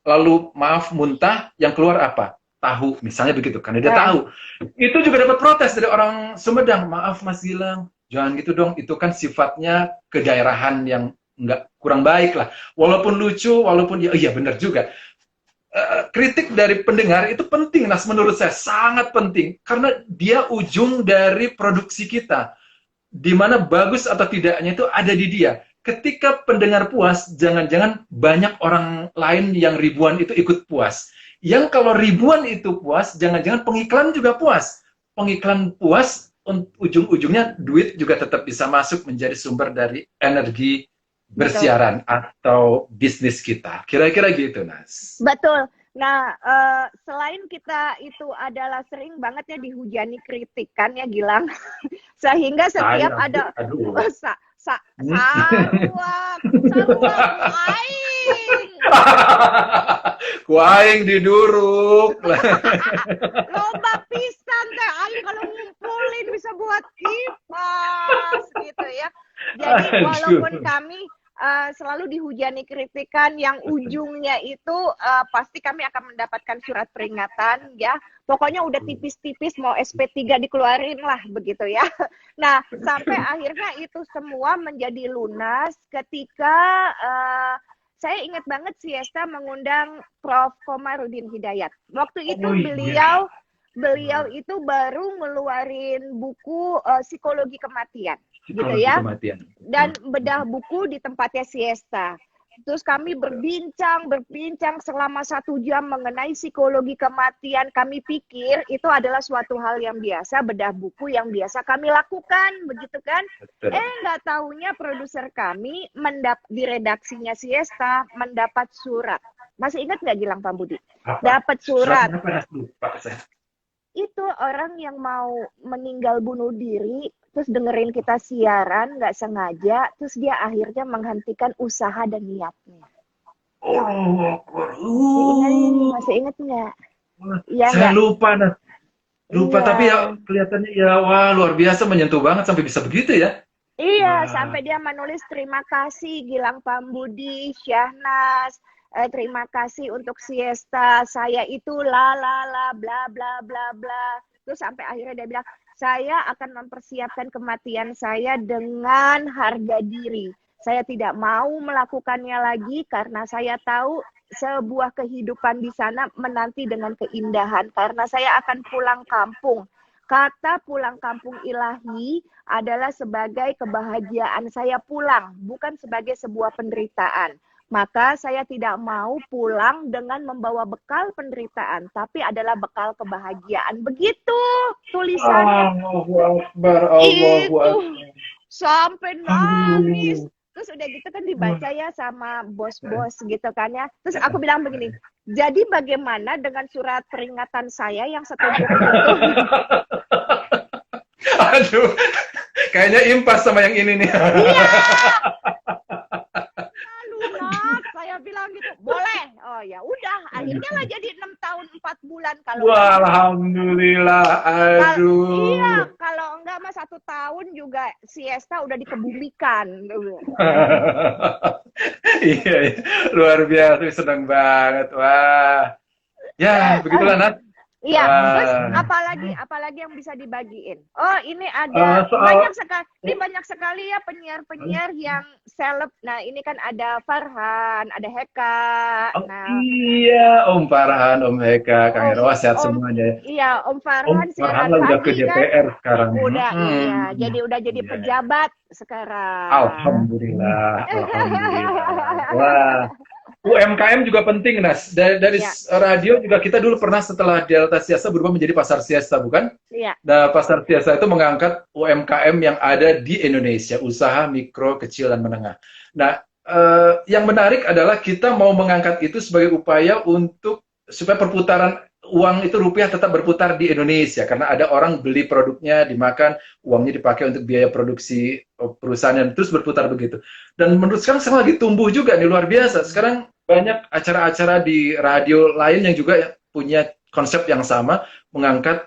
lalu maaf muntah, yang keluar apa? Tahu, misalnya begitu, karena dia tahu. Itu juga dapat protes dari orang Sumedang, maaf Mas Gilang, jangan gitu dong, itu kan sifatnya kedaerahan yang nggak, kurang baik lah. Walaupun lucu, walaupun iya benar juga. Kritik dari pendengar itu penting, Nas, menurut saya sangat penting, karena dia ujung dari produksi kita. Di mana bagus atau tidaknya itu ada di dia. Ketika pendengar puas, jangan-jangan banyak orang lain yang ribuan itu ikut puas. Yang kalau ribuan itu puas, jangan-jangan pengiklan juga puas. Pengiklan puas, ujung-ujungnya duit juga tetap bisa masuk menjadi sumber dari energi bersiaran atau bisnis kita. Kira-kira gitu, Nas. Betul. Nah, selain kita itu adalah sering banget ya dihujani kritik kan ya Gilang, sehingga setiap ada saruak aing Kuaing diduruk. Loba pisan teh aing kalau ngumpulin bisa buat kipas gitu ya. Jadi walaupun kami selalu dihujani kritikan yang ujungnya itu pasti kami akan mendapatkan surat peringatan ya. Pokoknya udah tipis-tipis mau SP3 dikeluarin lah begitu ya. Nah, sampai akhirnya itu semua menjadi lunas ketika saya ingat banget Siesta mengundang Prof. Komarudin Hidayat. Waktu itu beliau itu baru ngeluarin buku psikologi kematian, gitu ya. Dan bedah buku di tempatnya Siesta. Terus kami berbincang selama 1 jam mengenai psikologi kematian. Kami pikir itu adalah suatu hal yang biasa, bedah buku yang biasa kami lakukan, begitu kan? Nggak taunya produser kami di redaksinya Siesta mendapat surat. Masih ingat nggak Gilang Pambudi? Dapat surat. Itu orang yang mau meninggal bunuh diri, terus dengerin kita siaran, nggak sengaja, terus dia akhirnya menghentikan usaha dan niatnya. Masih ingat nggak? Ya, saya lupa, Nas. Lupa, iya. Tapi ya kelihatannya ya, wah luar biasa, menyentuh banget sampai bisa begitu ya. Iya, sampai dia menulis terima kasih Gilang Pambudi, Syahnas, terima kasih untuk Siesta, saya itu bla bla bla. Terus sampai akhirnya dia bilang, saya akan mempersiapkan kematian saya dengan harga diri. Saya tidak mau melakukannya lagi karena saya tahu sebuah kehidupan di sana menanti dengan keindahan. Karena saya akan pulang kampung. Kata pulang kampung ilahi adalah sebagai kebahagiaan saya pulang, bukan sebagai sebuah penderitaan. Maka saya tidak mau pulang dengan membawa bekal penderitaan, tapi adalah bekal kebahagiaan. Begitu tulisannya. Allahu Akbar, Allahu Akbar. Sampai nangis. Terus udah gitu kan dibaca ya sama bos-bos gitu kan ya. Terus aku bilang begini, jadi bagaimana dengan surat peringatan saya yang setuju itu? Aduh, kayaknya impas sama yang ini nih. Iya. Lunak, saya bilang gitu, boleh. Oh ya udah, akhirnya lah jadi 6 tahun 4 bulan kalau. Wah, alhamdulillah. Aduh. Iya, kalau enggak mah 1 tahun juga Siesta udah dikebumikan. Iya, luar biasa, senang banget. Wah. Ya, begitulah Nat. Iya, terus apalagi yang bisa dibagiin? Oh, ini ada banyak sekali ya penyiar-penyiar yang seleb. Nah, ini kan ada Farhan, ada Heka. Iya, Om Farhan, Om Heka, Kang Hero, sehat semuanya. Iya, Om Farhan udah ke DPR kan? Sekarang. Udah, iya. Udah jadi pejabat sekarang. Alhamdulillah. Wah. UMKM juga penting, Nas. Dari radio juga kita dulu pernah setelah Delta Siesta berubah menjadi Pasar Siesta, bukan? Iya. Nah, Pasar Siesta itu mengangkat UMKM yang ada di Indonesia, usaha mikro, kecil, dan menengah. Nah, yang menarik adalah kita mau mengangkat itu sebagai upaya untuk supaya perputaran uang itu rupiah tetap berputar di Indonesia, karena ada orang beli produknya, dimakan, uangnya dipakai untuk biaya produksi perusahaan dan terus berputar begitu. Dan menurut sekarang lagi tumbuh juga nih, luar biasa. Sekarang banyak acara-acara di radio lain yang juga punya konsep yang sama, mengangkat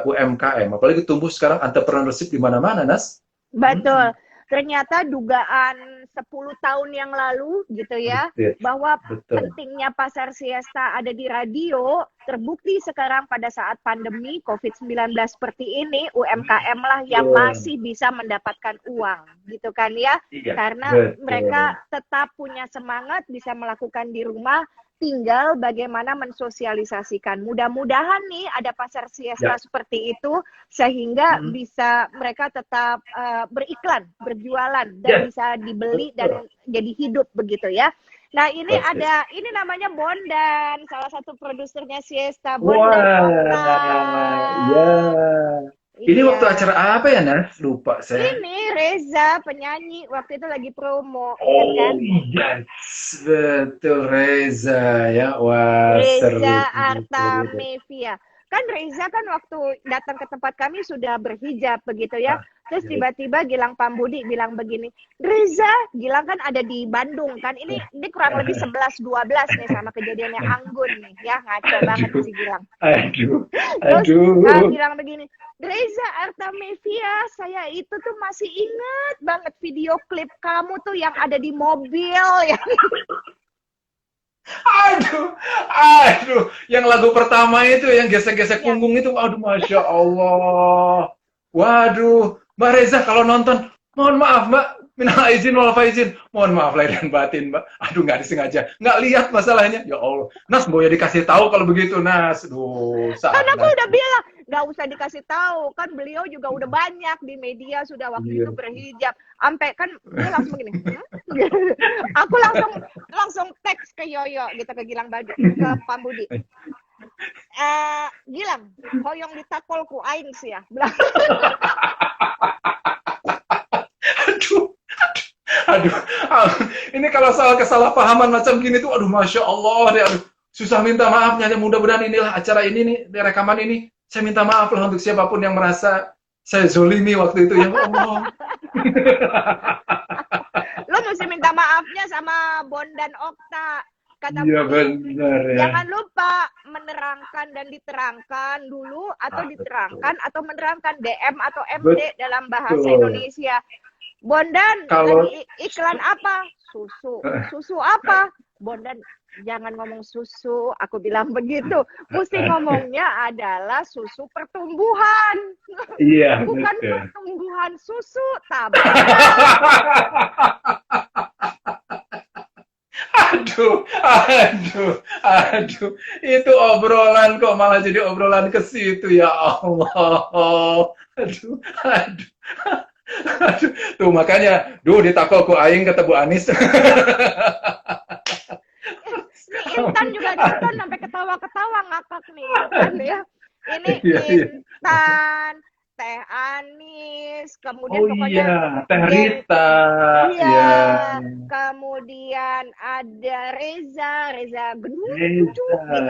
UMKM. Apalagi tumbuh sekarang entrepreneurship di mana-mana, Nas. Betul. Ternyata dugaan 10 tahun yang lalu gitu ya, bahwa pentingnya Pasar Siesta ada di radio, terbukti sekarang pada saat pandemi COVID-19 seperti ini, UMKM lah yang masih bisa mendapatkan uang, gitu kan ya. Karena mereka tetap punya semangat bisa melakukan di rumah, tinggal bagaimana mensosialisasikan. Mudah-mudahan nih ada Pasar Siesta seperti itu, sehingga bisa mereka tetap beriklan, berjualan, dan bisa dibeli dan jadi hidup begitu ya. Nah ini ini namanya Bondan, salah satu produsernya Siesta, Bondan. Ini waktu acara apa ya, Nas? Lupa saya. Ini Reza, penyanyi, waktu itu lagi promo. Kan? Yes, betul Reza ya. Wah, Reza Artamevia. kan Reza kan waktu datang ke tempat kami sudah berhijab begitu ya. Terus tiba-tiba Gilang Pambudi bilang begini, Reza, Gilang kan ada di Bandung kan, ini kurang lebih 11-12 nih sama kejadiannya Anggun nih ya, ngaco banget si Gilang. Terus bilang begini, Reza Artamevia, saya itu tuh masih ingat banget video klip kamu tuh yang ada di mobil ya. Aduh, yang lagu pertama itu yang gesek-gesek punggung itu, aduh, Masya Allah. Waduh, Mbak Reza kalau nonton, mohon maaf Mbak, minal izin wal faizin, mohon maaf lahir dan batin Mbak. Aduh, nggak disengaja, nggak lihat masalahnya. Ya Allah, Nas, mau ya dikasih tahu kalau begitu, Nas. Kan aku udah bilang, nggak usah dikasih tahu, kan beliau juga udah banyak di media sudah waktu itu berhijab, sampai kan dia langsung begini, aku langsung teks ke Yoyo gitu, ke Gilang Badu, ke Pambudi, Gilang, hoyong ditakol ku aing sih ya, bilang. Aduh, ini kalau soal kesalahpahaman macam gini tuh, aduh, Masya Allah, deh, aduh, susah minta maafnya. Mudah-mudahan inilah acara ini nih, rekaman ini, saya minta maaf lah untuk siapapun yang merasa saya zolimi waktu itu, ya Allah. Lo mesti minta maafnya sama Bondan Okta. Kata ya, benar, ya. Jangan lupa menerangkan dan diterangkan dulu, atau diterangkan betul. Atau menerangkan DM atau MD betul. Dalam bahasa Indonesia. Bondan, kalau iklan apa? Susu apa? Bondan, jangan ngomong susu, aku bilang begitu. Mesti ngomongnya adalah susu pertumbuhan. Iya, bukan betul. Pertumbuhan susu, tabrak. Aduh, itu obrolan kok malah jadi obrolan ke situ, ya Allah. Aduh. Tuh makanya, ditakol ku aing kata Bu Anis. Intan juga nonton sampai ketawa-ketawa ngakak nih kan ya. Ini Intan, Teh Anis, kemudian pokoknya Teh Rita. Iya. Kemudian ada Reza Gendut gitu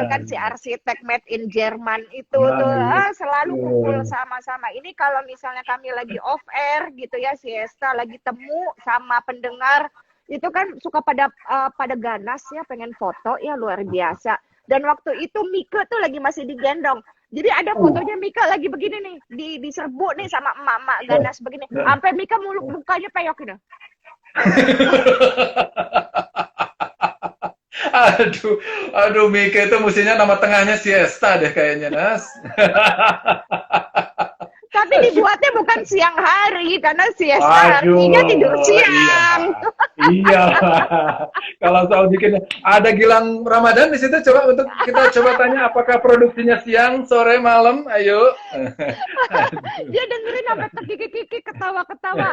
kan, si arsitek made in Jerman itu tuh selalu kumpul sama-sama. Ini kalau misalnya kami lagi off air gitu ya, siesta lagi temu sama pendengar itu kan suka pada ganas ya, pengen foto ya, luar biasa. Dan waktu itu Mika tuh lagi masih digendong. Jadi ada fotonya Mika lagi begini nih, diserbu nih sama emak-emak ganas begini. Sampai Mika mukanya peyok gitu. Aduh, Mika itu mestinya nama tengahnya siesta deh kayaknya, Nas. Tapi dibuatnya bukan siang hari, karena siesta artinya tidur siang. Iya. Kalau soal bikin, ada Gilang Ramadan di situ, coba kita tanya apakah produksinya siang, sore, malam, ayo. Dia dengerin sampai terkiki-kiki, ketawa-ketawa.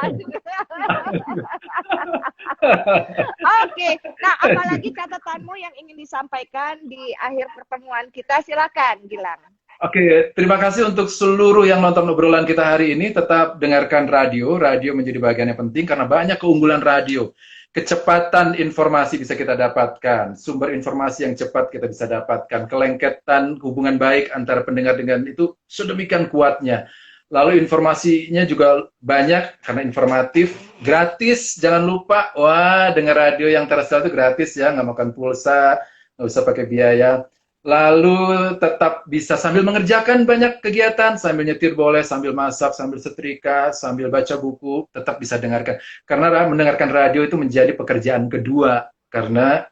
Oke, nah apalagi catatanmu yang ingin disampaikan di akhir pertemuan kita, silakan Gilang. Oke, terima kasih untuk seluruh yang nonton obrolan kita hari ini. Tetap dengarkan radio. Radio menjadi bagian yang penting karena banyak keunggulan radio. Kecepatan informasi bisa kita dapatkan. Sumber informasi yang cepat kita bisa dapatkan. Kelengketan hubungan baik antara pendengar dengan itu sedemikian kuatnya. Lalu informasinya juga banyak karena informatif. Gratis, jangan lupa. Wah, dengar radio yang terestrial itu gratis ya. Nggak makan pulsa, nggak usah pakai biaya. Lalu tetap bisa sambil mengerjakan banyak kegiatan, sambil nyetir boleh, sambil masak, sambil setrika, sambil baca buku, tetap bisa dengarkan. Karena mendengarkan radio itu menjadi pekerjaan kedua, karena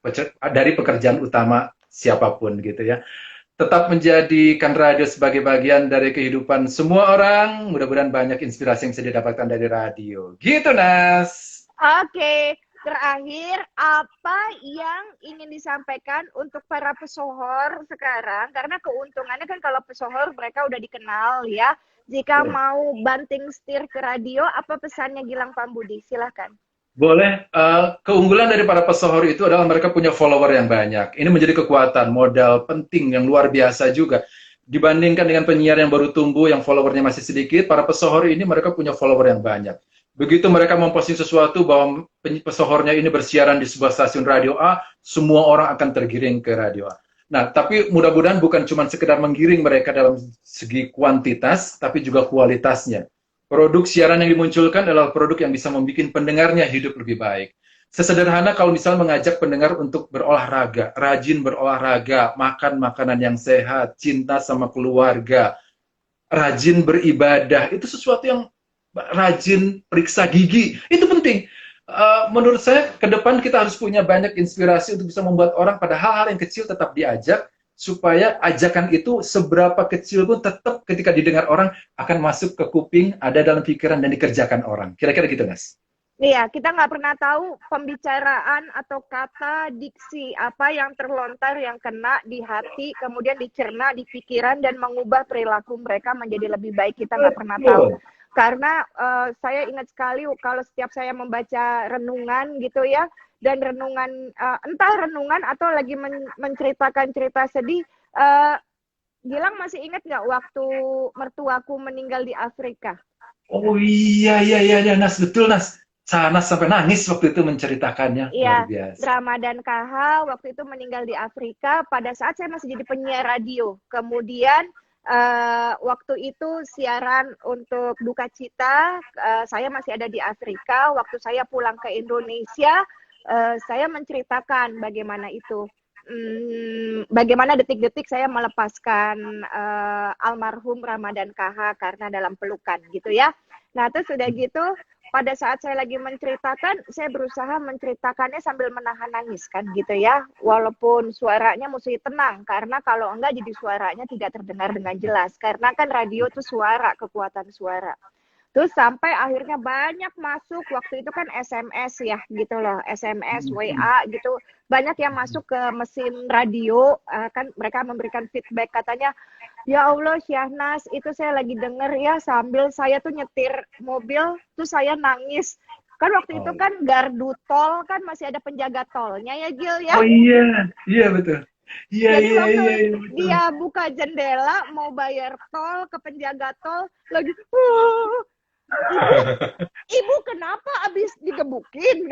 dari pekerjaan utama siapapun gitu ya. Tetap menjadikan radio sebagai bagian dari kehidupan semua orang, mudah-mudahan banyak inspirasi yang bisa didapatkan dari radio. Gitu, Nas. Oke. Terakhir, apa yang ingin disampaikan untuk para pesohor sekarang? Karena keuntungannya kan kalau pesohor mereka udah dikenal ya. Jika mau banting setir ke radio, apa pesannya Gilang Pambudi? Silahkan. Boleh. Keunggulan dari para pesohor itu adalah mereka punya follower yang banyak. Ini menjadi kekuatan, modal penting yang luar biasa juga. Dibandingkan dengan penyiar yang baru tumbuh, yang followernya masih sedikit, para pesohor ini mereka punya follower yang banyak. Begitu mereka memposting sesuatu bahwa pesohornya ini bersiaran di sebuah stasiun radio A, semua orang akan tergiring ke radio A. Nah, tapi mudah-mudahan bukan cuma sekedar menggiring mereka dalam segi kuantitas, tapi juga kualitasnya. Produk siaran yang dimunculkan adalah produk yang bisa membuat pendengarnya hidup lebih baik. Sesederhana kalau misalnya mengajak pendengar untuk berolahraga, rajin berolahraga, makan makanan yang sehat, cinta sama keluarga, rajin beribadah, itu sesuatu yang rajin periksa gigi, itu penting. Menurut saya ke depan kita harus punya banyak inspirasi untuk bisa membuat orang pada hal-hal yang kecil tetap diajak, supaya ajakan itu seberapa kecil pun tetap ketika didengar orang akan masuk ke kuping, ada dalam pikiran dan dikerjakan orang. Kira-kira gitu, Mas. Iya, kita nggak pernah tahu pembicaraan atau kata, diksi, apa yang terlontar, yang kena di hati, kemudian dicerna di pikiran, dan mengubah perilaku mereka menjadi lebih baik. Kita nggak pernah tahu. Karena saya ingat sekali kalau setiap saya membaca renungan gitu ya, dan renungan, entah renungan atau lagi menceritakan cerita sedih, Gilang masih ingat nggak waktu mertuaku meninggal di Afrika? Oh iya, iya, iya, Nas, betul, Nas. Sanas sampai nangis waktu itu menceritakannya. Luar Iya, biasa. Ramadan KH waktu itu meninggal di Afrika pada saat saya masih jadi penyiar radio. Kemudian waktu itu siaran untuk duka cita, saya masih ada di Afrika. Waktu saya pulang ke Indonesia, saya menceritakan bagaimana itu. Bagaimana detik-detik saya melepaskan almarhum Ramadan KH karena dalam pelukan gitu ya. Nah, terus sudah gitu, pada saat saya lagi menceritakan, saya berusaha menceritakannya sambil menahan nangis kan gitu ya. Walaupun suaranya mesti tenang, karena kalau enggak jadi suaranya tidak terdengar dengan jelas. Karena kan radio itu suara, kekuatan suara. Terus sampai akhirnya banyak masuk, waktu itu kan SMS ya gitu loh, SMS, WA gitu. Banyak yang masuk ke mesin radio, kan mereka memberikan feedback katanya, ya Allah Syahnas, itu saya lagi denger ya sambil saya tuh nyetir mobil, tuh saya nangis. Kan waktu itu kan gardu tol, kan masih ada penjaga tolnya ya Gil ya. Oh iya, iya betul. Iya, Jadi iya, waktu iya, iya, betul. dia buka jendela mau bayar tol ke penjaga tol, lagi Ibu kenapa abis digebukin?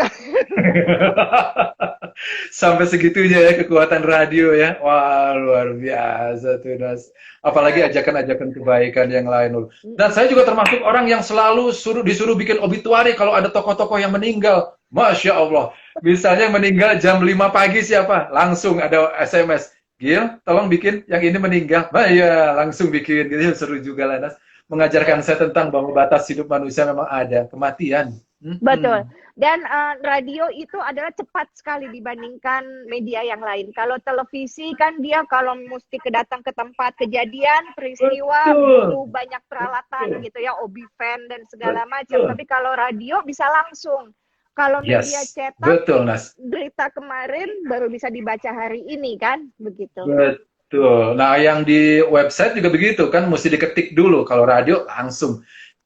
Sampai segitunya ya kekuatan radio ya. Wah, luar biasa tuh, Nas. Apalagi ajakan-ajakan kebaikan yang lain. Dan saya juga termasuk orang yang selalu disuruh bikin obituari kalau ada tokoh-tokoh yang meninggal. Masya Allah. Misalnya yang meninggal jam 5 pagi siapa? Langsung ada SMS. Gil, tolong bikin yang ini meninggal. Nah, ya, langsung bikin. Gitu seru juga lah, Nas. Mengajarkan saya tentang bahwa batas hidup manusia memang ada, kematian. Betul. Dan radio itu adalah cepat sekali dibandingkan media yang lain. Kalau televisi kan dia kalau mesti kedatang ke tempat kejadian, peristiwa, butuh banyak peralatan gitu ya, obifen dan segala macam. Tapi kalau radio bisa langsung. Kalau media cetak, berita kemarin baru bisa dibaca hari ini kan, begitu. Betul. Nah, yang di website juga begitu kan, mesti diketik dulu. Kalau radio langsung.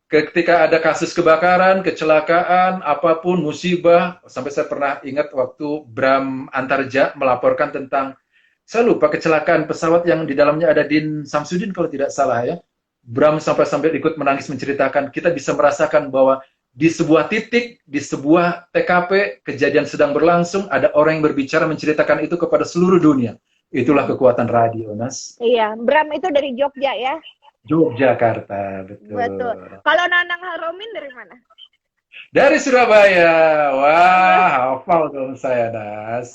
Ketika ada kasus kebakaran, kecelakaan, apapun, musibah, sampai saya pernah ingat waktu Bram Antarja melaporkan tentang, saya lupa kecelakaan pesawat yang di dalamnya ada Din Samsudin kalau tidak salah ya. Bram sampai ikut menangis menceritakan, kita bisa merasakan bahwa di sebuah titik, di sebuah TKP, kejadian sedang berlangsung, ada orang yang berbicara menceritakan itu kepada seluruh dunia. Itulah kekuatan radio, Nas. Iya, Bram itu dari Jogja ya? Yogyakarta, betul. Betul. Kalau Nanang Haromin dari mana? Dari Surabaya. Wah, hafal dong saya, Nas.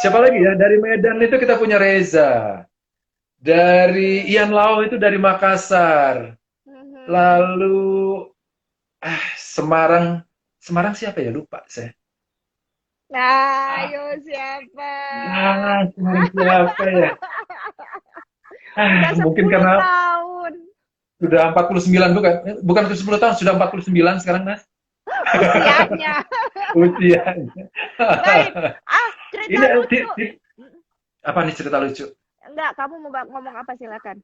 Siapa lagi ya? Dari Medan itu kita punya Reza. Dari Ian Lau itu dari Makassar. Lalu Semarang siapa ya? Lupa saya. Nah, ayo siapa? Siapa ya? Mungkin karena tahun. Sudah 49 bukan ke 10 tahun, sudah 49 sekarang, Mas. Usianya. Usianya. Baik. Cerita lucu. Apa nih cerita lucu? Enggak, kamu mau ngomong apa silakan.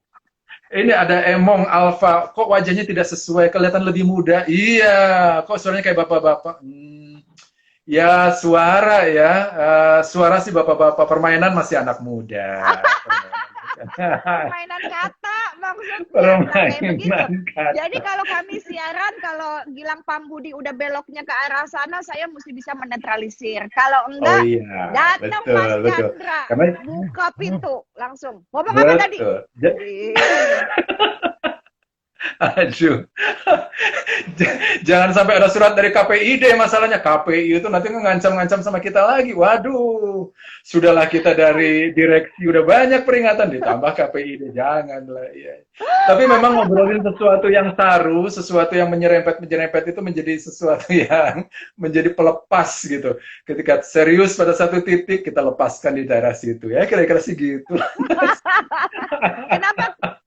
Ini ada Emong Alfa, kok wajahnya tidak sesuai, kelihatan lebih muda. Iya, kok suaranya kayak bapak-bapak. Ya, suara ya. Suara sih bapak-bapak, permainan masih anak muda. Permainan kata, Bang. Maksudnya kayak begitu. Jadi kalau kami siaran, kalau Gilang Pambudi udah beloknya ke arah sana, saya mesti bisa menetralisir. Kalau enggak, datang Mas Chandra, buka pintu langsung. Ngomong apa tadi? Aduh, jangan sampai ada surat dari KPID masalahnya. KPI itu nanti ngancam-ngancam sama kita lagi. Waduh, sudahlah kita dari direksi udah banyak peringatan, ditambah KPID, janganlah. Ya. Tapi memang ngobrolin sesuatu yang saru, sesuatu yang menyerempet itu menjadi sesuatu yang menjadi pelepas gitu. Ketika serius pada satu titik, kita lepaskan di daerah situ. Ya kira-kira sih gitu.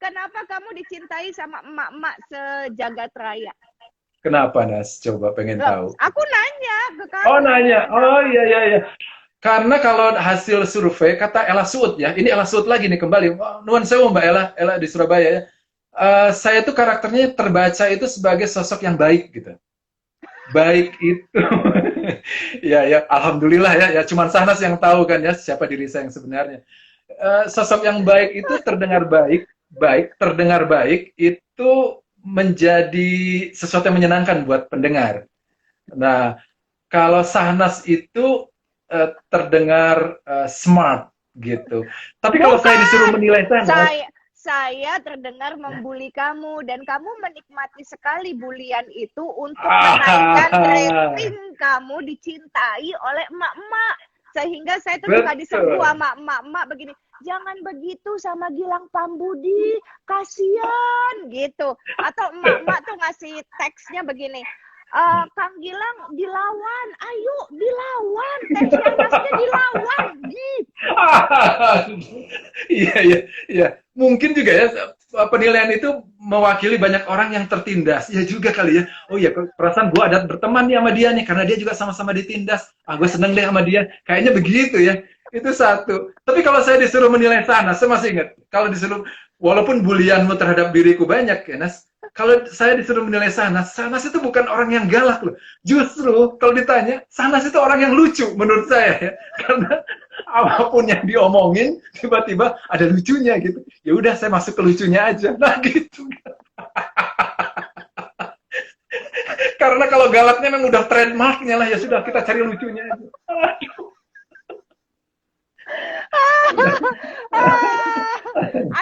Kenapa kamu dicintai sama emak-emak sejagat raya? Kenapa, Nas? Coba pengen tahu. Aku nanya ke kamu. Oh, nanya. Oh, iya. Karena kalau hasil survei, kata Ella Suud ya, ini Ella Suud lagi nih kembali. Nuwun sewu Mbak Ella di Surabaya ya. Saya tuh karakternya terbaca itu sebagai sosok yang baik gitu. Baik itu, ya, alhamdulillah ya, cuman Sahnas yang tahu kan ya siapa diri saya yang sebenarnya. Sosok yang baik itu terdengar terdengar baik itu menjadi sesuatu yang menyenangkan buat pendengar. Nah, kalau Sahnas itu terdengar smart gitu. Tapi kalau saya disuruh menilai saya terdengar membuli kamu dan kamu menikmati sekali bulian itu untuk menaikkan rating kamu dicintai oleh emak-emak. Sehingga saya tuh suka diserbu sama emak-emak begini, jangan begitu sama Gilang Pambudi, kasihan gitu. Atau emak-emak tuh ngasih teksnya begini, Kang Gilang dilawan, ayo dilawan, Tesyanasnya dilawan gitu. Iya. Mungkin juga ya penilaian itu mewakili banyak orang yang tertindas. Ya juga kali ya. Oh iya, perasaan gue ada berteman nih sama dia nih karena dia juga sama-sama ditindas. Gue seneng deh sama dia. Kayaknya begitu ya. Itu satu. Tapi kalau saya disuruh menilai sana, saya masih ingat kalau disuruh, walaupun bulianmu terhadap diriku banyak ya, Nas. Kalau saya disuruh menilai Sanas itu bukan orang yang galak loh. Justru kalau ditanya, Sanas itu orang yang lucu menurut saya ya. Karena apapun yang diomongin tiba-tiba ada lucunya gitu. Ya udah saya masuk ke lucunya aja. Nah gitu. Karena kalau galaknya memang udah trademarknya lah, ya sudah kita cari lucunya aja.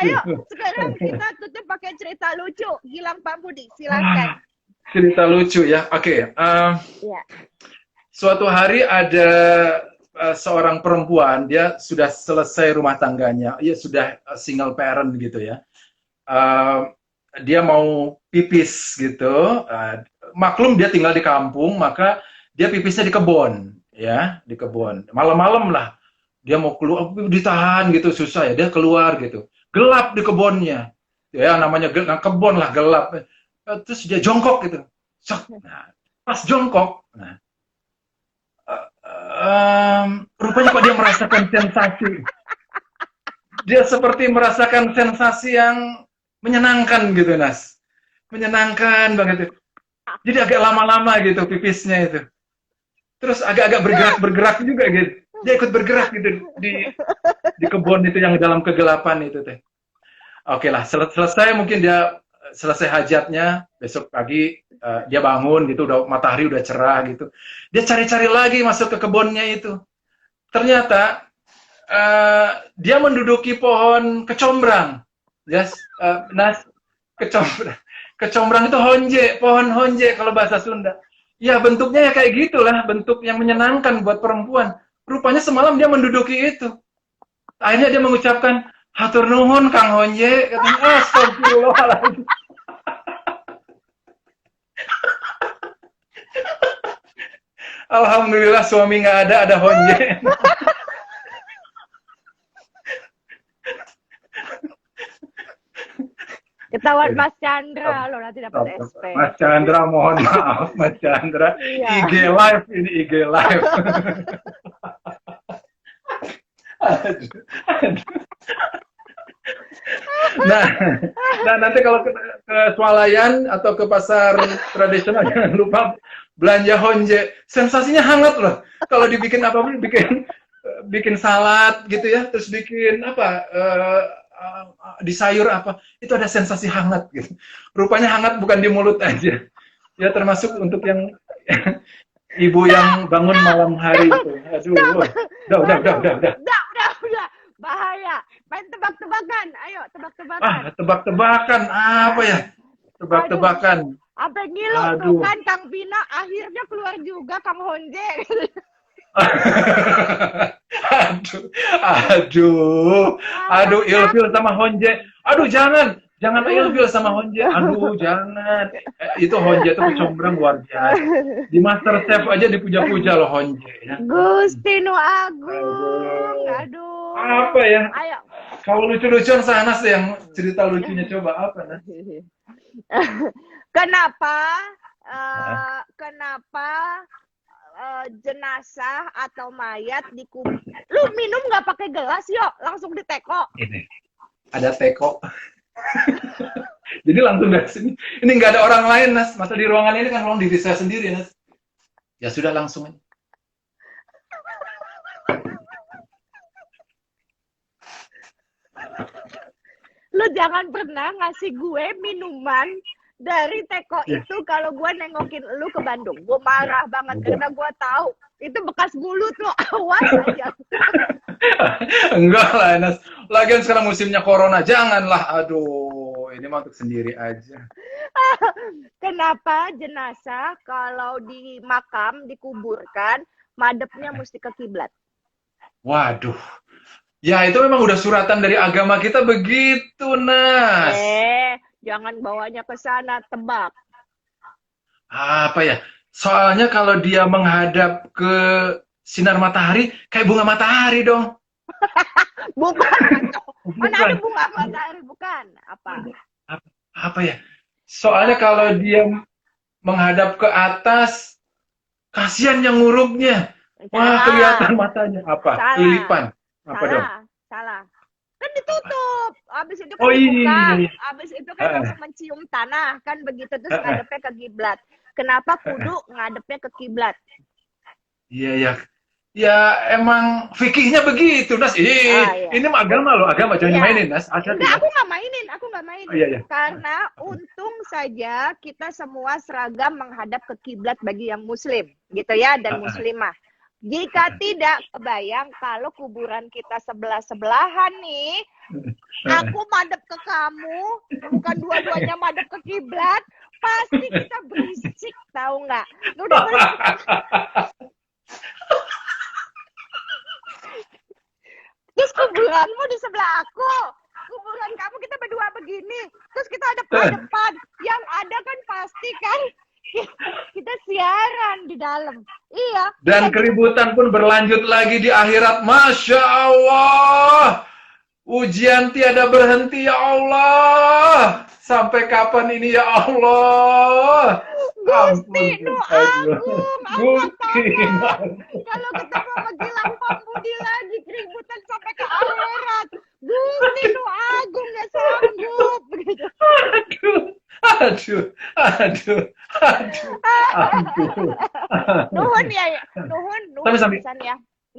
Ayo sekarang kita tutup pakai cerita lucu. Gilang Pambudi, silakan. Cerita lucu ya, oke. Suatu hari ada seorang perempuan, dia sudah selesai rumah tangganya, dia sudah single parent gitu ya. Dia mau pipis gitu. Maklum dia tinggal di kampung, maka dia pipisnya di kebun, ya, di kebun. Malam-malam lah. Dia mau keluar, ditahan gitu, susah ya, dia keluar gitu. Gelap di kebunnya. Ya, namanya kebun lah, gelap. Terus dia jongkok gitu. Nah, pas jongkok, rupanya kok dia merasakan sensasi. Dia seperti merasakan sensasi yang menyenangkan gitu, Nas. Menyenangkan banget. Jadi agak lama-lama gitu pipisnya itu. Terus agak-agak bergerak juga gitu. Dia ikut bergerak gitu di kebun itu yang dalam kegelapan itu teh. Oke lah, selesai mungkin dia selesai hajatnya, besok pagi dia bangun gitu, udah matahari udah cerah gitu. Dia cari-cari lagi masuk ke kebunnya itu. Ternyata dia menduduki pohon kecombrang. Yes, Nas, kecombrang. Kecombrang itu honje, pohon honje kalau bahasa Sunda. Ya bentuknya ya kayak gitulah, bentuk yang menyenangkan buat perempuan. Rupanya semalam dia menduduki itu. Akhirnya dia mengucapkan, hatur nuhun Kang Honje. Katanya, astagfirullahaladzim. Alhamdulillah suami nggak ada Honje. Ketahuan Mas Chandra loh, nanti dapat SP. Mas Chandra, mohon maaf Mas Chandra. Iya. IG live ini, IG live. Nah nanti kalau ke swalayan atau ke pasar tradisional jangan lupa belanja honje. Sensasinya hangat loh. Kalau dibikin apapun, bikin salad gitu ya, terus bikin di sayur apa, itu ada sensasi hangat gitu. Rupanya hangat bukan di mulut aja. Ya termasuk untuk yang ibu yang bangun malam hari itu. Aduh, udah. Bahaya. Main tebak-tebakan. Ayo, tebak-tebakan. Tebak-tebakan apa ya? Tebak-tebakan. Sampai ngilu tuh kan Kang Pina, akhirnya keluar juga Kang Honje. Aduh, ilfil sama Honje. Aduh, jangan ilfil sama Honje. Aduh, jangan. Itu Honje itu kecombrang luar biasa. Di Master Chef aja dipuja-puja loh Honje. Ya. Gusti Nu Agung. Aduh. Apa ya? Ayo. Kalau lucu-lucuan sana sih yang cerita lucunya coba apa Nas? Kenapa jenazah atau mayat dikubur? Lu minum nggak pakai gelas yuk, langsung diteko. Ini ada teko. Jadi langsung dari sini. Ini nggak ada orang lain Nas. Masa di ruangan ini kan ruang diri saya sendiri Nas. Ya sudah langsung aja. Lu jangan pernah ngasih gue minuman dari teko itu kalau gue nengokin lu ke Bandung. Gue marah banget karena gue tahu itu bekas mulut lo, awas aja. Enggak lah Nas. Lagian sekarang musimnya corona, janganlah. Aduh, ini mah untuk sendiri aja. Kenapa jenazah kalau di makam dikuburkan madepnya mesti ke kiblat? Waduh. Ya, itu memang udah suratan dari agama kita begitu, Nas. Jangan bawanya ke sana, tebak. Apa ya? Soalnya kalau dia menghadap ke sinar matahari, kayak bunga matahari dong. Bukan. Mana ada bunga matahari, bukan. Apa ya? Soalnya kalau dia menghadap ke atas, kasihan yang ngurupnya. Wah, kelihatan matanya. Apa? Lilipan. Salah. Kan ditutup. Habis itu kan dibuka. Habis itu kan langsung mencium tanah. Kan begitu terus ngadepnya ke kiblat. Kenapa kudu ngadepnya ke kiblat? Iya. Ya emang fikihnya begitu, Nas. Ini mah agama loh, agama jangan dimainin, Nas. Enggak, aku nggak mainin. Iya. Karena untung saja kita semua seragam menghadap ke kiblat bagi yang muslim, gitu ya, dan muslimah. Jika tidak, kebayang kalau kuburan kita sebelah-sebelahan nih, aku madep ke kamu, bukan dua-duanya madep ke kiblat, pasti kita berisik, tahu nggak? Udah terus kuburanmu di sebelah aku, kuburan kamu kita berdua begini, terus kita ada ke depan, yang ada kan pasti kan kita siaran di dalam. Iya. Dan keributan pun berlanjut lagi di akhirat. Masya Allah. Ujian tiada berhenti ya Allah. Sampai kapan ini ya Allah? Gusti Nu Agung. Kalau ketemu sama Gilang Pambudi lagi keributan sampai ke akhirat. Gusti Nu Agung gak sanggup begitu. Aduh.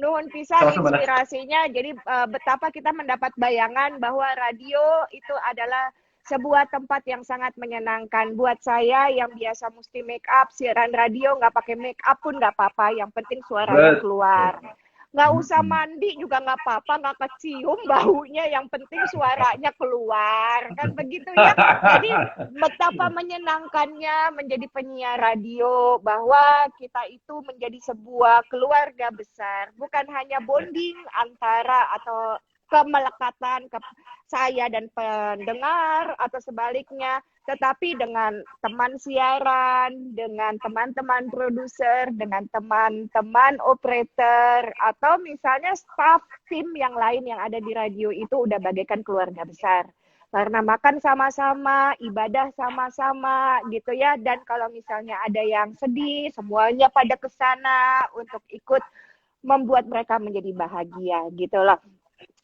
Nuhun pisan inspirasinya. Jadi betapa kita mendapat bayangan bahwa radio itu adalah sebuah tempat yang sangat menyenangkan. Buat saya yang biasa mesti make up, siaran radio nggak pakai make up pun nggak apa-apa. Yang penting suaranya keluar. Nggak usah mandi juga nggak apa-apa, nggak kecium baunya, yang penting suaranya keluar, kan begitu ya. Jadi betapa menyenangkannya menjadi penyiar radio, bahwa kita itu menjadi sebuah keluarga besar, bukan hanya bonding antara atau kemelekatan ke saya dan pendengar atau sebaliknya, tetapi dengan teman siaran, dengan teman-teman produser, dengan teman-teman operator, atau misalnya staff tim yang lain yang ada di radio itu udah bagaikan keluarga besar. Karena makan sama-sama, ibadah sama-sama gitu ya. Dan kalau misalnya ada yang sedih, semuanya pada kesana untuk ikut membuat mereka menjadi bahagia gitu loh.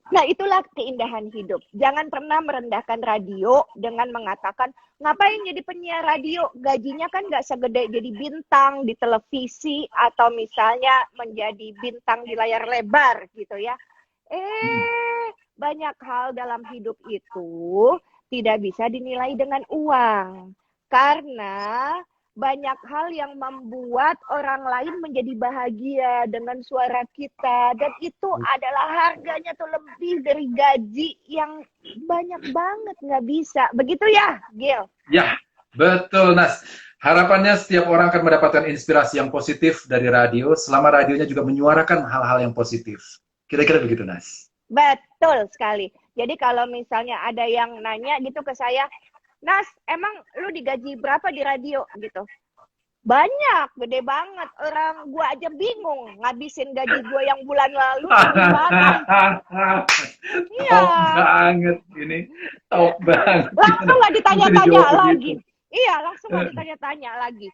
Nah, itulah keindahan hidup. Jangan pernah merendahkan radio dengan mengatakan, ngapain jadi penyiar radio? Gajinya kan nggak segede jadi bintang di televisi atau misalnya menjadi bintang di layar lebar gitu ya. Banyak hal dalam hidup itu tidak bisa dinilai dengan uang. Karena banyak hal yang membuat orang lain menjadi bahagia dengan suara kita. Dan itu adalah harganya tuh lebih dari gaji yang banyak banget, nggak bisa. Begitu ya, Gil? Ya, betul, Nas. Harapannya setiap orang akan mendapatkan inspirasi yang positif dari radio, selama radionya juga menyuarakan hal-hal yang positif. Kira-kira begitu, Nas. Betul sekali. Jadi kalau misalnya ada yang nanya gitu ke saya, Nas, emang lu digaji berapa di radio gitu? Banyak, gede banget. Orang gua aja bingung ngabisin gaji gua yang bulan lalu gimana. Top banget ini. Top banget. Langsung nggak ditanya-tanya lagi. Iya, langsung nggak ditanya-tanya lagi.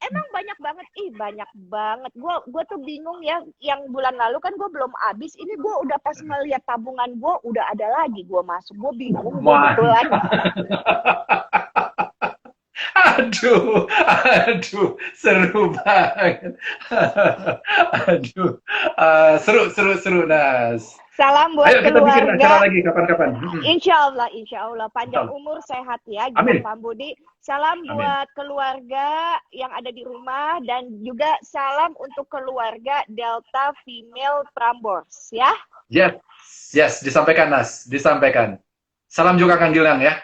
Emang banyak banget, banyak banget. Gue tuh bingung ya, yang bulan lalu kan gue belum habis. Ini gue udah pas ngeliat tabungan gue udah ada lagi gue masuk. Gue bingung, gue betulan. Aduh, seru banget. Aduh, seru, Nas. Salam buat Ayo kita keluarga. bikin acara lagi kapan-kapan. Insya Allah. Panjang umur, sehat ya, Gil Pambudi. Salam buat keluarga yang ada di rumah dan juga salam untuk keluarga Delta Female Prambors ya. Yes, disampaikan Nas, disampaikan. Salam juga Kang Gilang ya.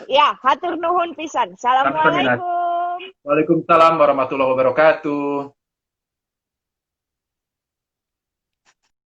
Ya, hatur nuhun pisan. Assalamualaikum. Waalaikumsalam warahmatullahi wabarakatuh.